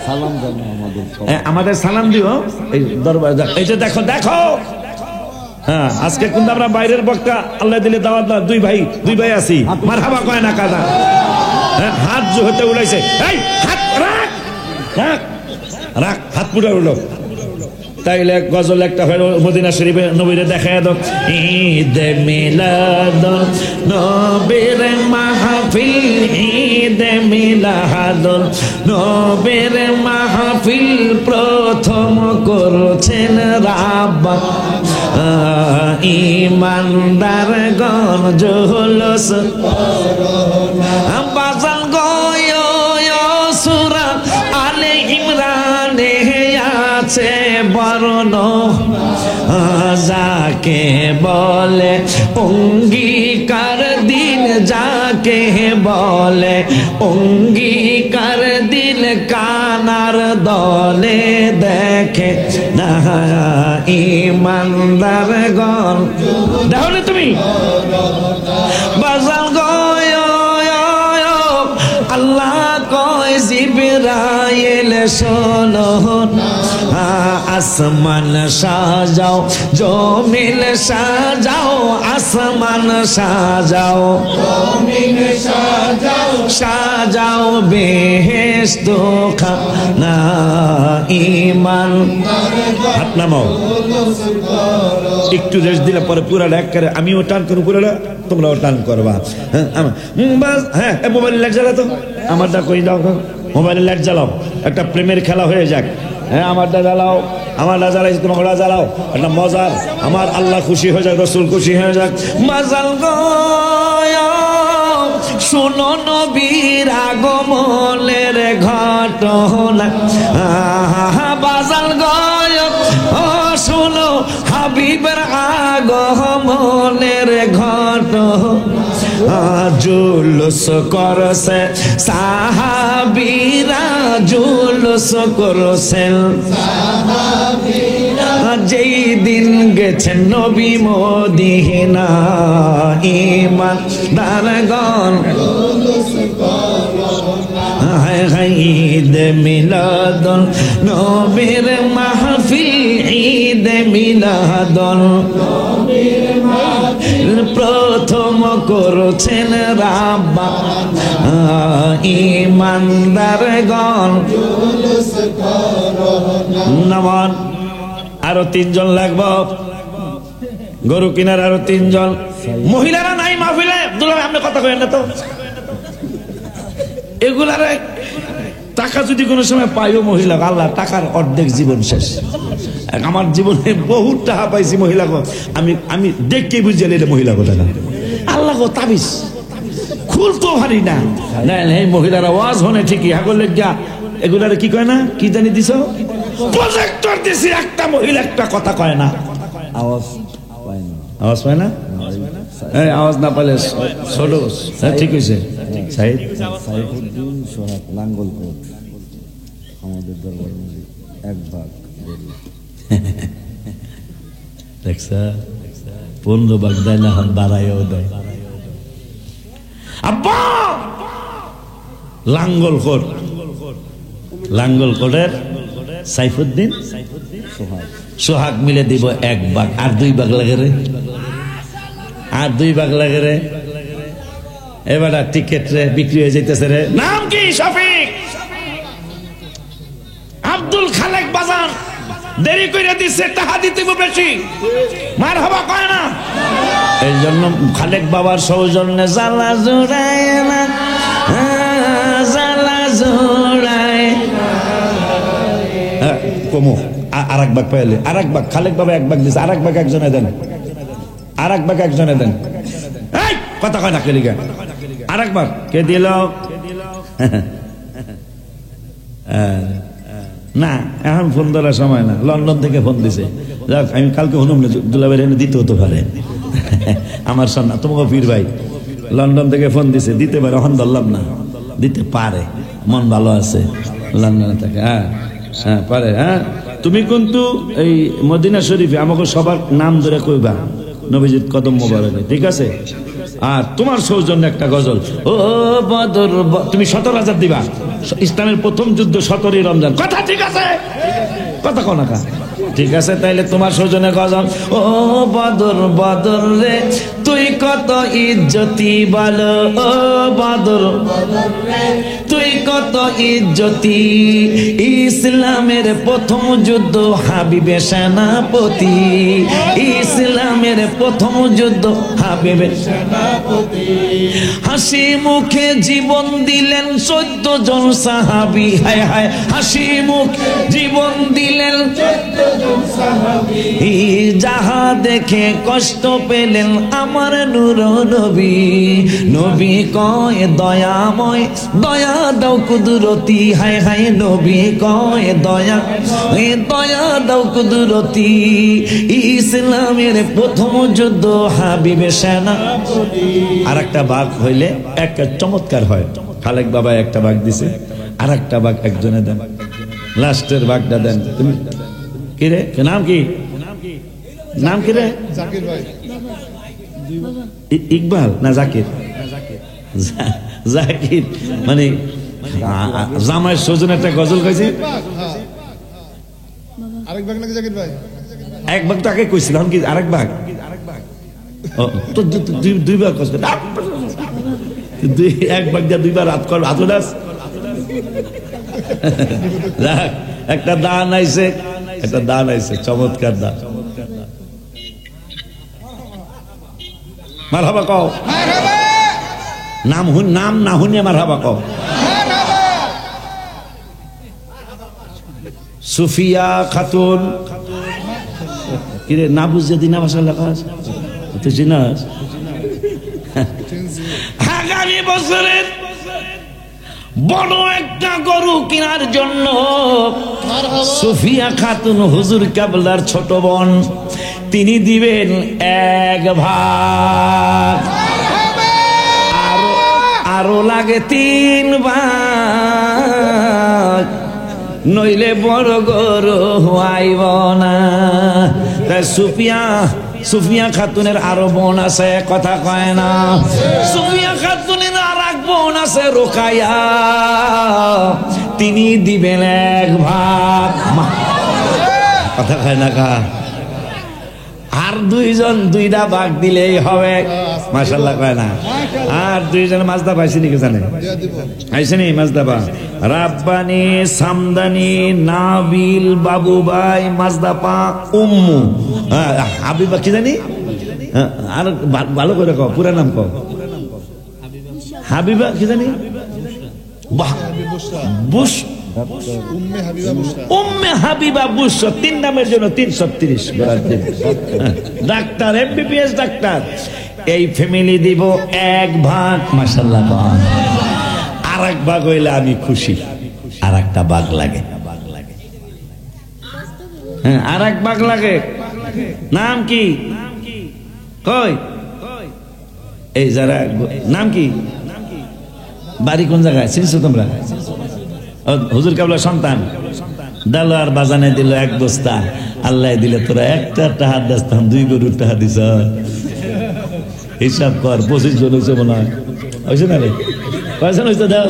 সালাম জানো আমাদের আমাদের সালাম দিও এই দরবার। এই যে দেখো দেখো, হ্যাঁ আজকে কিন্তু আমরা বাইরের বক্তা আল্লাহ দিলে দাওয়াত, দুই ভাই আছি, মারহাবা কয় না কাদা। হাত হতে উড়াইছে, এই হাত রাখ রাখ রাখ, হাত পুরা উড়লো। তাইলে গজল একটা হয় মদিনা শরীফে নবীরে দেখায় দাও। ঈদ মিলাদ নবীর মাহফিল, ঈদ মিলাদ নবীর মাহফিল প্রথম করছেন রাব্বা। ইমানদার গণ জুলুস বাজান গয় সূরা আলে ইমরানে আছে বর্ণ, যাকে বলে অঙ্গীকার দিন, যাকে বলে অঙ্গীকার দিন, কানার দলে দেখে না ইমানদার গণ। দেখো না তুমি বাজাল গয়, আল্লাহ কয় জিবরাইল শোনো, আসমান সাজাও জমিন সাজাও, আসমান সাজাও সাজাও বেহেশত খানা। ইমান হাত নামাও, একটু রেস্ট দিলে পরে পুরাটা এক করে আমিও টান করবো, পুরাটা তোমরাও টান করবা। হ্যাঁ মোবাইলের লাইট জ্বালা তো, আমারটা কই দাও, মোবাইলের লাইট জ্বালাও, একটা প্রেমের খেলা হয়ে যাক। হ্যাঁ আমারটা জ্বালাও, আমারটা জ্বালাইছি, তোমারটা জ্বালাও, একটা মজার, আমার আল্লাহ খুশি হয়ে যাক, রসুল খুশি হয়ে যাক। মাজাল শুনো নবীর আগমনের ঘটনা, বাজাল গয় শুনো হাবিবের আগমনের ঘটনা। জুলুস করছে সাহাবীরা, জুলুস করছেন যেই দিন গেছেন নবী মদিনা। ঈমানদারগণ ঈদ মিলাদুন নবীর মাহফিল, ঈদ মিলাদুন প্রথম করছেন রাব্বা। ঈমানদারগণ নামান আরো 3 জন লাগবো, গরু কিনার আরো 3 জন। মহিলারা নাই মাহফিলে, আপনি কথা কইেন না তো। এগুলারে টাকা যদি কোনো সময় পাইও মহিলা, আল্লাহ টাকার অর্ধেক জীবন শেষ। আমার জীবনে বহু টাকা পাইছি মহিলা, আমি দেখকে বুঝে এটা মহিলা কথা না, আল্লাহ গো তাবিজ খুলতো পারি না। এই মহিলারা ওয়াজ হনে ঠিকই, হ্যাঁ করলে গা এগুলারে কি কয় না, কি জানি দিছ প্রজেক্টর দিছি, একটা মহিলা একটা কথা কয় না, আওয়াজ পায় না, আওয়াজ পায় না। আওয়াজ না পালে ছোট, ঠিক হয়েছে। সাইফুদ্দিন সোহাগ লাঙ্গলকোট আমাদের দরবারের মধ্যে 1 ভাগ দেখছা 15 ভাগ দেয় না, বাড়াইও দেয়। আব্বা লাঙ্গলকোট, লাঙ্গলকোটের সাইফুদ্দিন সোহাগ মিলে দিব 1 ভাগ, আর 2 ভাগ লাগে রে, আর 2 ভাগ লাগে রে। এবার টিকেট রে বিক্রি হয়ে যাইতেছে রে। নাম কি? শফিক আব্দুল খালেক বাজান, দেরি করে দিচ্ছে, টাকা দিতে বেশি, মারহাবা কয় না। এই জন্য খালেক বাবার সৌজন্যে জ্বালা জোড়ায় না, জ্বালা জোড়ায় কমো। আর 1 ভাগ পাইলে, আর 1 ভাগ খালেক বাবা 1 ভাগ দিচ্ছে, আর 1 ভাগ একজনে দেন, আর 1 ভাগ একজনে দেন। এই কথা কয় না কেলিগা, আর 1 ভাগ কে দিল না, এখন ফোন ধরার সময় না, লন্ডন থেকে ফোন দিছে। যাক আমি কালকে হনুম না, দুলাভাই এনে দিতে হতে পারে আমার সন্না, তোমাকে পীর ভাই লন্ডন থেকে ফোন দিছে, দিতে পারে, এখন ধরলাম না, দিতে পারে, মন ভালো আছে লন্ডনে থাকে। হ্যাঁ হ্যাঁ পারে। হ্যাঁ তুমি কিন্তু এই মদিনা শরীফে আমাকে সবার নাম ধরে কইবা, নবীজির কদম মোবারকে, ঠিক আছে? আর তোমার সৌজন্য একটা গজল, ও বদর তুমি 17,000 দিবা, ইসলামের প্রথম যুদ্ধ 17ই রমজান, কথা ঠিক আছে? কথা কোন না? ঠিক আছে, তাইলে তোমার সৌজন্যে গজল, ও বদর বদর রে তুই কত ইজ্জতি বলো, ও বদর তুই কত ইজ্জতি, ইসলামের প্রথম যুদ্ধ হাবিবে সেনাপতি, ইসলামের প্রথম যুদ্ধ হাবিবে সেনাপতি, হাসি মুখে জীবন দিলেন 14 জন সাহাবী, হায় হায় হাসি মুখে জীবন দিলেন 14 জন সাহাবী, যাহা দেখে কষ্ট পেলেন আমার নূর নবী, নবী কয় দয়াময় দয়া দাও কুদরতি, হায় হায় নবী কয় দয়া দয়া দাও কুদরতি, ইসলামের প্রথম যুদ্ধ হাবিবে সেনাপতি। আর একটা বাঘ হইলে একটা চমৎকার হয়, খালেক বাবা একটা বাঘ দিছে, আর একটা বাঘ একজনে দেন, লাস্টের বাঘটা দেন। তুমি কি রে, নাম কি, নাম কি রে? জাকির ভাই, ইকবাল না জাকির? জাকির মানে জামাইয়ের সৌজন্য একটা গজল কইছি, আরেক ভাগ নাকি জাকির ভাই? এক ভাগ তাকে কইছিল, কি আরেক ভাগ? তো দুইবার কষ্ট, এক ভাগ দিয়ে দুইবার রাত কর, হাত উঠাস। একটা দান আইছে, একটা দান আইছে, চমৎকার দান। মারহাবা কও, নাম নাম না শুনিয়ে মারহাবা কও। সুফিয়া খাতুন, কিরে না বুঝে দিনা ভাষা লেখা আছে, তুই চিনাস? আগামী বছরের বড় একটা গরু কেনার জন্য সুফিয়া খাতুন হুজুর কেবলার ছোট বোন, তিনি দিবেন 1 ভাগ, আরো লাগে 3 ভাগ, নইলে বড় গরু হইব না। তাই সুফিয়া খাতুনের আরো বোন আছে, কথা কয় না? সুফিয়া খাতুনের আর এক বোন আছে রোকায়া, তিনি দিবেন 1 ভাগ, কথা কয় না কা? আর 2 জন 2টা ভাগ দিলেই হবে, মাশাআল্লাহ কয় না? আর 2 জন মাজদা পাইছি নাকি জানে? আইছেনি মাজদাবা, রাব্বানি, সামদানি, নাবিল, বাবু ভাই, মাজদাপা, উম্মু, হাবিবা, কি জানি আর ভালো করে কও, পুরা নাম কও। হাবিবা কি জানি, বাহ, বুশ, উম্মে হাবিবা বুশ, 3 নামের জন্য 330 ডাক্তার, এমবিবিএস ডাক্তার। এই ফ্যামিলি দিব 1 ভাগ, মাশাআল্লাহ। আর 1 ভাগ হইলে আমি খুশি, আর একটা ভাগ লাগে, হ্যাঁ আর 1 ভাগ লাগে। নাম কি কই? এই যারা, নাম কি, বাড়ি কোন জায়গায়, চিনছো তোমরা? হুজুর কেবলার সন্তান, ডাল আর বাজানে দিল 1 বস্তা, আল্লাহ দিলে তোরা একটা টাহা দাস্তান, 2 গরুর টাহা দিছ, হিসাব কর 25 জন হয়েছে মনে হয়, হয়েছে না রে? কয়জন হয়েছে দেওয়া?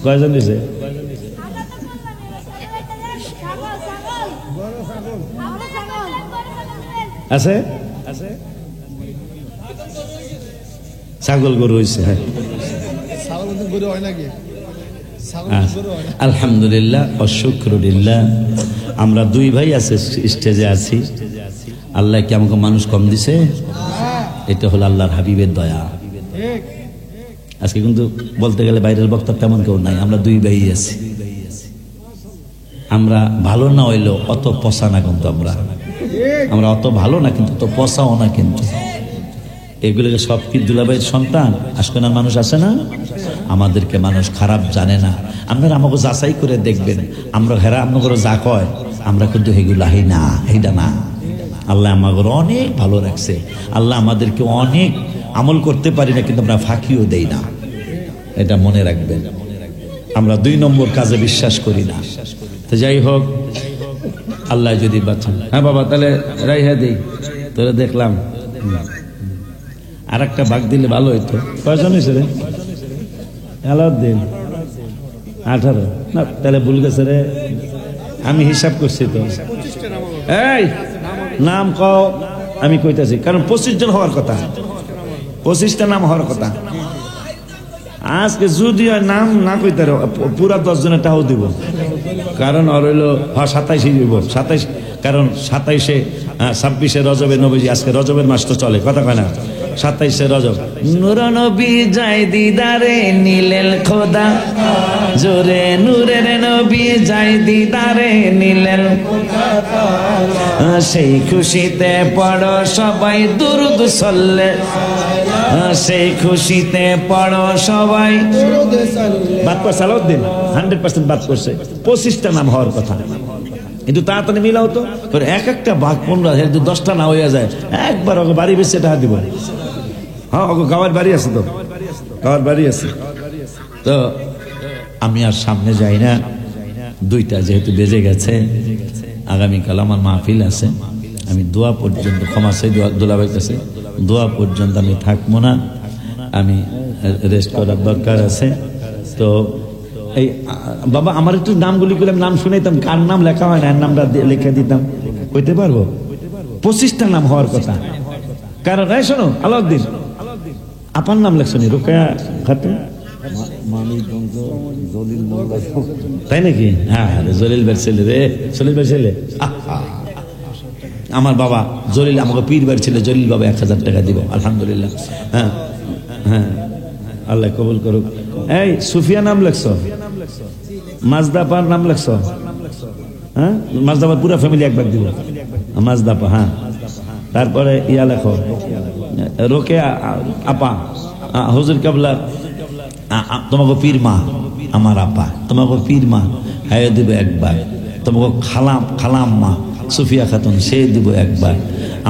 কয়জন হয়েছে? আছে ছাগল গরু হয়েছে, হ্যাঁ আলহামদুলিল্লাহ অশুকরুলিল্লাহ। আমরা 2 ভাই আছে, স্টেজে আছি, আল্লাহ কি আমাকে মানুষ কম দিছে? এটা হলো আল্লাহর হাবিবের দয়া। আজকে কিন্তু বলতে গেলে বাইরের বক্তা তেমন কেউ নাই, আমরা 2 ভাই আছি। আমরা ভালো না হইলেও অত পচা না, কিন্তু আমরা অত ভালো না, কিন্তু অত পচাও না, কিন্তু এগুলোকে সব কি দুলাভাইয়ের সন্তান, আশকোনার মানুষ আছে না? আমাদেরকে মানুষ খারাপ জানে না। আপনারা আমাকে যাচাই করে দেখবেন, আমরা হেরা আপনাদের যা কয় আমরা কিন্তু হেগুলাহি না, এইটা না। আল্লাহ আমাদের অনেক ভালো রাখছে, আল্লাহ আমাদেরকে অনেক আমল করতে পারি না, কিন্তু আমরা ফাঁকিও দেই না, এটা মনে রাখবেন। আমরা 2 নম্বর কাজে বিশ্বাস করি না। তো যাই হোক, আল্লাহ যদি বাঁচান। হ্যাঁ বাবা, তাহলে রাইহা দেই, তোরা দেখলাম আর একটা ভাগ দিলে ভালো হইতো। কয়জন হয়েছে রে? আলাউদ্দিন 18 না, তাহলে ভুল গেছে রে, আমি হিসাব করছি তো। এই নাম কও, আমি কইতাছি, কারণ 25 জন হওয়ার কথা, 25টা নাম হওয়ার কথা। আজকে যদি নাম না কইতে পুরা 10 জনের টাও দিব, কারণ আর হইলো 27 দিব, 27, কারণ 27-এ 26-এ রজবে নবীজি, আজকে রজবের মাস তো চলে, কথা কয় না, 27-এ রজব। নূর নবী যাই দিদারে নিলেন খোদা, জোরে নূরের নবী যাই দিদারে নিলেন, সেই খুশিতে পড়ো সবাই দুরূদ সাল্লে, সেই খুশিতে পড়ো সবাই। বাদ করছে আলাউদ্দিন, 100% বাদ করছে। 25টা নাম হওয়ার কথা, কিন্তু তাড়াতাড়ি মিলাও তো, এক একটা ভাগ 15, 10টা না হয়ে যায়, একবার ওকে বাড়ি বেশি টাকা দিব। হ্যাঁ, ওকে গাওয়ার বাড়ি আছে তো, গাওয়ার বাড়ি আছে তো। আমি আর সামনে যাই না, 2টা যেহেতু বেজে গেছে, আগামীকাল আমার মাহফিল আছে। আমি দোয়া পর্যন্ত, ক্ষমা চাই দুলাভাইয়ের কাছে, দোয়া পর্যন্ত আমি থাকবো না, আমি রেস্ট করার দরকার আছে। তো এই বাবা, আমার একটু নামগুলি করে নাম শুনাইতাম, কার নাম লেখা হয় না, নামটা লিখে দিতাম, কইতে পারবো? 25টা নাম হওয়ার কথা। কারণ এই শোনো আলাউদ্দিন, আপার নাম লেখছো নি? রোকেয়া খাতুন, মানিকগঞ্জ জলিল মোল্লা। তাই নাকি? হ্যাঁ, জলিল ভাই ছেলে রে, জলিল ভাই ছেলে। আমার বাবা জলিল, আমাকে পীর বাড়ি ছিল, জলিল বাবা 1000 টাকা দিব, আলহামদুলিল্লাহ। হ্যাঁ হ্যাঁ, আল্লাহ কবুল করুক। এই সুফিয়া নাম লেখছো? মাজদাপার নাম লেখছো? হ্যাঁ, মাজদাপার পুরা ফ্যামিলি একবার দিব, মাজদাপা। হ্যাঁ, তারপরে ইয়া লেখো, রোকেয়া আপা, হুজুর কাবলা, তোমাকে পীর মা, আমার আপা, তোমাকে পীর মা, হ্যাঁ দিব একবার। তোমাকে খালাম মা সুফিয়া খাতুন, সে দিব একবার।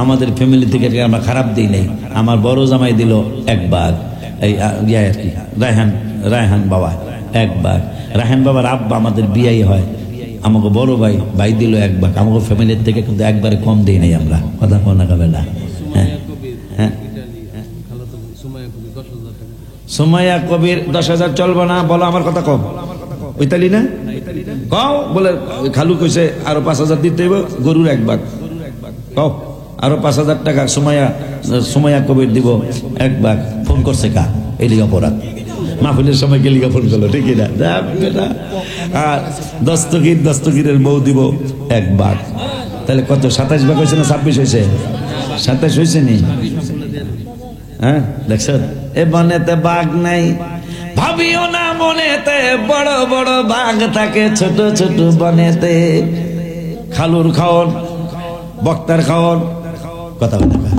আমাদের ফ্যামিলি থেকে আমরা খারাপ দিই নাই, আমার বড় জামাই দিল একবার, এই ইয়া আর কি, রায়হান বাবা একবার। রায়হান বাবার আব্বা আমাদের বিয়াই হয়, আমাকে বড় ভাই দিল একবার। আমাকে ফ্যামিলির থেকে কিন্তু একবারে কম দিই নাই আমরা, কথা কোনা যাবে না। হ্যাঁ হ্যাঁ, সুমাইয়া কবির 10,000 চলবে না, বলো আমার কথা কম, ওইতালি না কও, বলে খালু কইছে আরো 5,000 দিতে হইব, গরুর একবার কও, আরো 5,000 টাকা সুমাইয়া কবির দিব একবার। ফোন করছে কা? এই লিগা অপরাধ, মাহফিলের সময় কে লিগা ফোন করলো, ঠিকই না? আর দস্তগীরের বউ দিব একবার। তাহলে কত? 27 ভাগ হয়েছে না 26 হয়েছে? 27 হয়েছে নি? হ্যাঁ, দেখছ, এ বনেতে বাঘ নাই, ভাবিও না মনেতে বড় বড় বাঘ থাকে ছোট ছোট বনেতে। খালুর খাওন, বক্তার খাওন, কথা বলে না,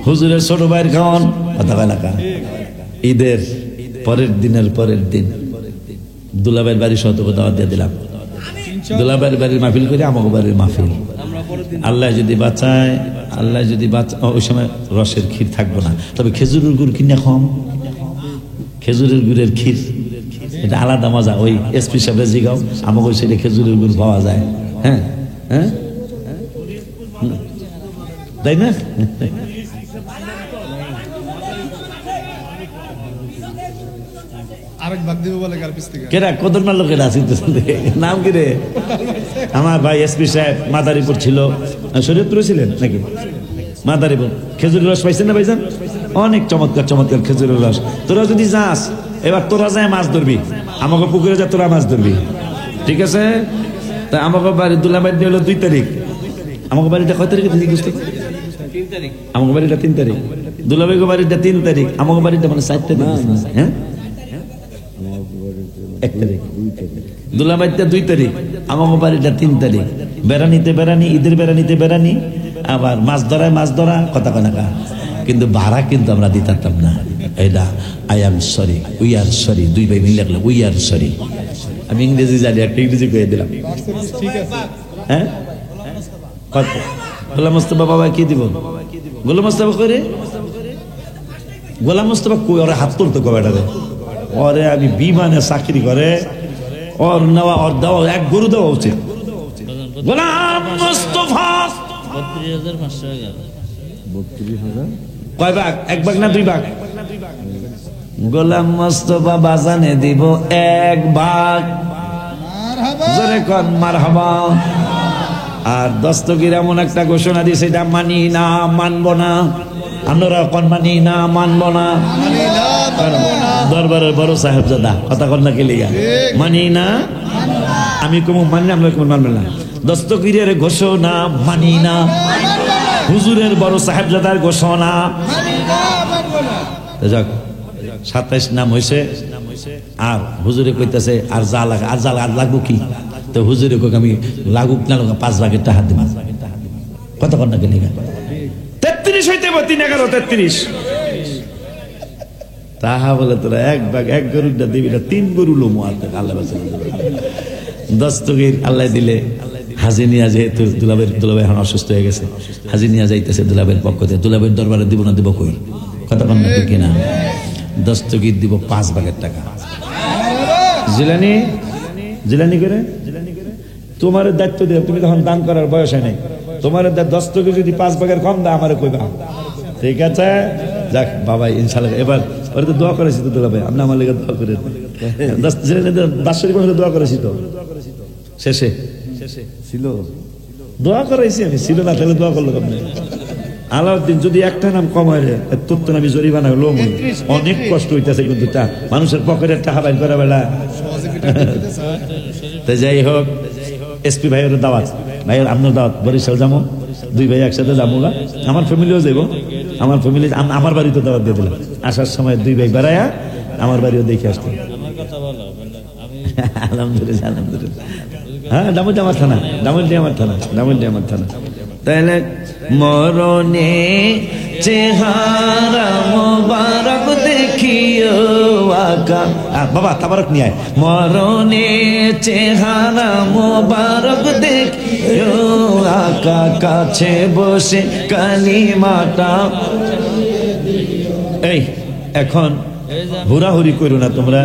হুজুরের ছোট ভাইয়ের খাওন, কথা বলে না। ঈদের পরের দিন দুলাভাইয়ের বাড়ির সহ দাওয়াত দিয়ে দিলাম, দুলাভাইয়ের বাড়ির মাহফিল করে আমাকে বাড়ির মাহফিল। আল্লাহ যদি বাঁচায়, ওই সময় রসের ক্ষীর থাকবো না, তবে খেজুরের গুড় কিনে খাম, খেজুরের গুড়ের ক্ষীর, এটা আলাদা মজা। ওই এসপি সাহেবের জিগাও, আমাকে ওই সাইডে খেজুরের গুড় পাওয়া যায়। হ্যাঁ হ্যাঁ, তাই না? কেরা কদর মারলো, কেরা নাম কি রে? আমার ভাই এসপি সাহেব মাদারীপুর ছিল, শরীয়তপুরে ছিলেন নাকি? মাদারীপুর খেজুরের রস পাইছেন না ভাইজান? অনেক চমৎকার চমৎকার খেজুরের রস। তোরা যদি যাস, এবার তোরা যায় মাছ ধরবি, আমাকে পুকুরে যা তোরা মাছ ধরবি, ঠিক আছে? তা আমাকে বাড়ি দুলাবাড়ি হলো 2 তারিখ। আমাকে বাড়িটা কয় তারিখে? 3 তারিখ। আমাকে বাড়িটা 3 তারিখ, দুলাবাড়ির বাড়িটা 3 তারিখ, আমাকে বাড়িটা মানে 4 তারিখ। হ্যাঁ, 1 তারিখ, দুলাবাড়িটা 2 তারিখ, আমাকে বাড়িটা 3 তারিখ। বেড়ানিতে বেড়ানি, ঈদের বেড়ানিতে বেড়ানি, আবার মাছ ধরা, কথা কনাকা। কিন্তু ভাড়া কিন্তু আমরা দিতাম না। এটা I am sorry, we are sorry, 2 ভাই মিলে লাগলো উই আর সরি। আমি ইংরেজি জানি, একটা ইংরেজি কয়ে দিলাম। হ্যাঁ, গোলাম মোস্তফা বাবা কি দিব? গোলাম মোস্তফা করে গোলাম মোস্তফা কই ওরে হাত তুলতে কবে এটা ওরে আমি বিমানে চাকরি করে ওর নেওয়া ওর দেওয়া এক গরু দেওয়া উচিত গোলাম মোস্তফা 32,000 কয় ভাগ এক ভাগ না দুই ভাগ গোলাম মোস্তফা বাজানে দিব এক ভাগ জোরে কোন মারহাবা আর দস্তগীর এমন একটা ঘোষণা দিয়েছে এটা মানি না মানবো না আমরা কোন মানি না মানবো না দরবারের বড় সাহেবজাদা কথা কন না কেলিয়া মানি না আমি কোন মানি আমরা কোন মানবেন না দস্তগীরের ঘোষণা মানি না হুজুরের বড় সাহেবজাদার ঘোষণা যাক 27 নাম হয়েছে আর হুজুরে কইতাছে আর যা লাগে আর যা লাগবো কি তো হুজুরে কই আমি লাগুক না লাগা 5 ভাগের টাকা দিব কত কর না কেলিগা 33 হইতে 3 11 33 তাহা বলে তোরা এক ভাগ এক গরুটা দিবি না 3 গরু লোমো আর আল্লাহ বাঁচান দস্তগীর আল্লাহ দিলে হাজি নিয়া যেহেতু দুলাভাই এখন অসুস্থ হয়ে গেছে হাজি নিয়া যাইতেছে দুলাভাইয়ের পক্ষ থেকে দুলাভাইয়ের দরবারে দিব না দিব কই কথা কন না কিনা দস্তগীর দিব 5 ভাগের টাকা জিলানি করে তোমার দায়িত্ব দিও তুমি তখন দান করার বয়স হয় নাই তোমার দস্তগীর যদি 5 ভাগের কম দাও আমারে কইবা ঠিক আছে যাক বাবা ইনশাআল্লাহ এবার ওরে তো দোয়া করেছি তো দুলাভাই আপনি আমার লাগি দোয়া করেন বাৎসরিক ভাবে দোয়া করেছি তো শেষে ছিল দোয়া করাইছি আমি ছিল না তাহলে দোয়া করলো আপনি আলাউদ্দিন যদি একটা নাম কমায় রে তোর তো আমি জরিমানা হলো অনেক কষ্ট হইতেছে কিন্তু তা মানুষের পকেটের টাকা বাইর করা বেলা তাই যাই হোক এসপি ভাইয়ের দাওয়াত ভাইয়ের আপনার দাওয়াত বরিশাল যাবো 2 ভাই একসাথে যাবো না আমার ফ্যামিলিও যাবো আমার ফ্যামিলি আমার বাড়িতে দাওয়াত দিয়ে দিলাম আসার সময় 2 ভাই বেড়ায়া আমার বাড়িও দেখে আসতো আলহামদুলিল্লাহ আলহামদুলিল্লাহ হ্যাঁ দামুদ্দি আমার থানা তাহলে মরণে চেহারা মোবারক দেখিও আকা বাবা তাবারক নিয়ে আয় মরণে চেহারা মোবারক দেখিও আকা কাছে বসে কালিমাটা এই এখন হুড়াহুড়ি করো না তোমরা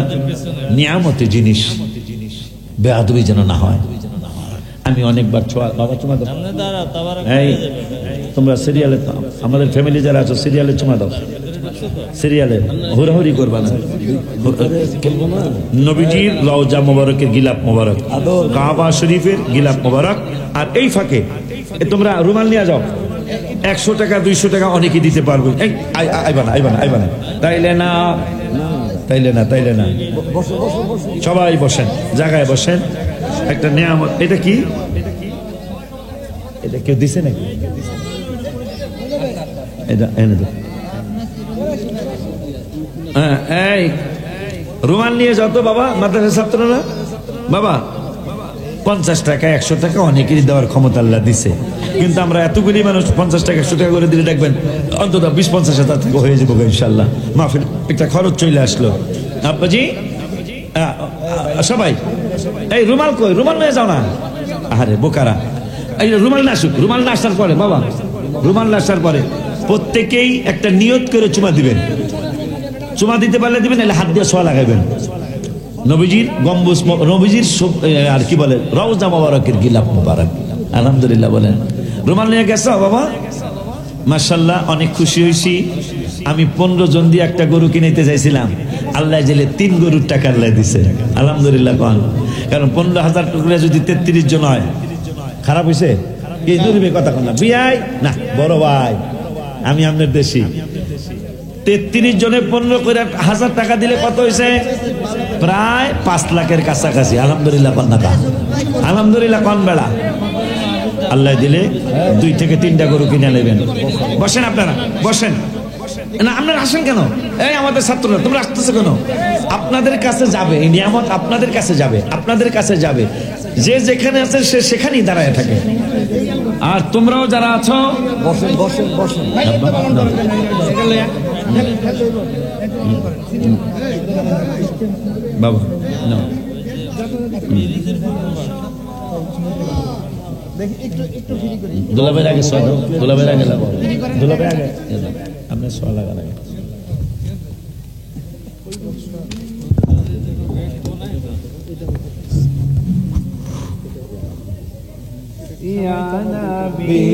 নিয়ামতি জিনিস বেয়াদবি যেন না হয় আমি অনেকবার বাবা চুমা দাও এই তোমরা সিরিয়ালে আমাদের ফ্যামিলি যারা আছো সিরিয়ালে চুমা দাও সিরিয়ালে হুড়াহুড়ি করবা না নবীজির রওজা মোবারকের গিলাপ মোবারক কাবা শরীফের গিলাপ মোবারক আর এই ফাঁকে তোমরা রুমাল নিয়ে যাও 100 টাকা 200 টাকা অনেকে দিতে পারবে আইবা না তাইলে না সবাই বসেন জায়গায় বসেন একটা নিয়ামত এটা কি এটা কেউ দিছে নাকি এটা এনে দাও এই রুমাল নিয়ে যাও তো বাবা মাদ্রাসার ছাত্ররা বাবা 50 টাকা 100 টাকা অনেকেরই দেওয়ার ক্ষমতা আল্লাহ দিছে কিন্তু আমরা এতগুলি মানুষ 50 টাকা 100 টাকা করে দিলে দেখবেন অন্তত 20-50 হাজার টাকা হয়ে যাবো ইনশাল্লাহ মাহফিল একটা খরচ চলে আসলো আব্বাজি সবাই এই রুমাল কই রুমাল নিয়ে যাও না আরে বোকারা এই রুমাল না আসুক রুমাল না আসার পরে বাবা রুমাল না আসার পরে প্রত্যেকেই একটা নিয়ত করে চুমা দিবেন চুমা দিতে পারলে দিবেন নাহলে হাত দিয়ে ছোঁয়া লাগাবেন নবীজির গম্বুজ নবীজির আর কি বলে রওজা মোবারকের গিলাপ মোবারক আলহামদুলিল্লাহ বলেন রুমাল নিয়ে গেছো বাবা মাশাআল্লাহ অনেক খুশি হইছি আমি 15 জন দিয়ে একটা গরু কিনাইতে চাইছিলাম আল্লাহ জেলে 3 গরুর টাকা আল্লাহ দিছে আলহামদুলিল্লাহ কারণ 15,000 টুকরা যদি 33 জন হয় খারাপ হইছে এই জরুরি কথা কোন না বিয়াই না বড় ভাই আমি আপনার দেশি 33 জনে 15 করে 1000 টাকা দিলে কত হইছে প্রায় 5 লাখের কাছাকাছি আলহামদুলিল্লাহ কন্যা আলহামদুলিল্লাহ কোন বেলা আল্লাহ দিলে 2 থেকে 3টা গরু কিনে নেবেন বসেন আপনারা বসেন না আপনারা আসেন কেন এই আমাদের ছাত্ররা তোমরা আসতেছো কেন আপনাদের কাছে যাবে এই নিয়ামত আপনাদের কাছে যাবে যে যেখানে আছে সে সেখানেই দাঁড়ায় থাকে আর তোমরাও যারা আছো বসেন বাবা না দুলাবের আগে দুলাবের আগে আপনার সোয়া লাগা লাগে ইয়া নবী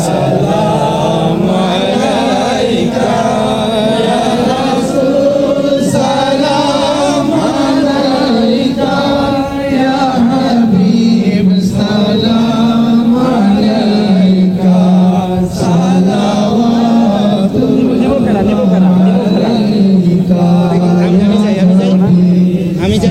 সালাম আলাইকা ইয়া রাসূল সালাম আলাইকা ইয়া হাবিব সালাম আলাইকা সালাওয়াতুল্লাহ আলাইকা আমি যাই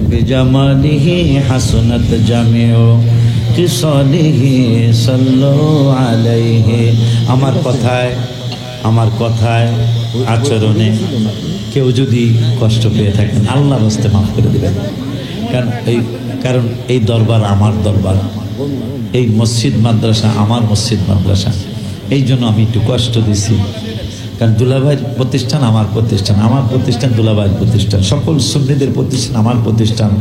বিজামালিহি হাসনাত জামিউ কিসালিহি সাল্লাল্লাহু আলাইহি। আমার কথায় আচরণে কেউ যদি কষ্ট পেয়ে থাকেন আল্লাহর রাস্তায় মাফ করে দিবেন। কারণ এই দরবার আমার দরবার, এই মসজিদ মাদ্রাসা আমার মসজিদ মাদ্রাসা, এই জন্য আমি একটু কষ্ট দিছি। কারণ দুলাভাইয়ের প্রতিষ্ঠান আমার প্রতিষ্ঠান, আমার প্রতিষ্ঠান দুলাভাইয়ের প্রতিষ্ঠান, সকল সুন্নিদের প্রতিষ্ঠান আমার প্রতিষ্ঠান,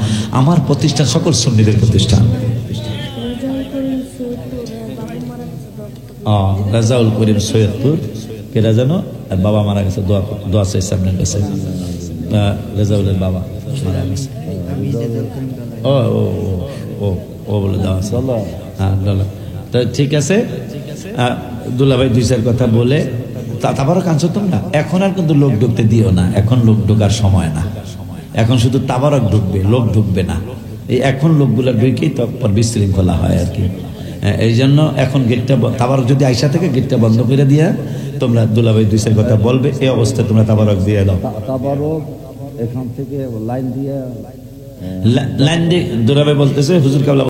আমার প্রতিষ্ঠান সকল সুন্নিদের প্রতিষ্ঠান। রাজাউল করিম সৈয়দপুর কেরা জানো, আর বাবা মারা গেছে, দোয়া চাইছে আপনার কাছে। রেজাউলের বাবা মারা গেছে। ও ও ও ও বলে দেওয়া আছে। হ্যাঁ তো ঠিক আছে, দুলাভাই দুই চার কথা বলে তারপরও কাঁদছো তোমরা। এখন আর কিন্তু লোক ঢুকতে দিও না, এখন লোক ঢোকার সময় না। এখন শুধু তাবারক ঢুকবে, লোক ঢুকবে না। এই এখন লোকগুলো ঢুকেই তারপর বিশৃঙ্খলা হয় আর কি। এই জন্য এখন গেটটা তাবারক যদি আইসা থেকে গেটটা বন্ধ করে দিয়ে তোমরা দুলাভাই দুই চার কথা বলবে, এই অবস্থায় তোমরা তাবারক দিয়ে দাও। তাবারক এখান থেকে লাইন দিয়ে লাইন দিয়ে দুরাবে বলতেছে হুজুর কাবলা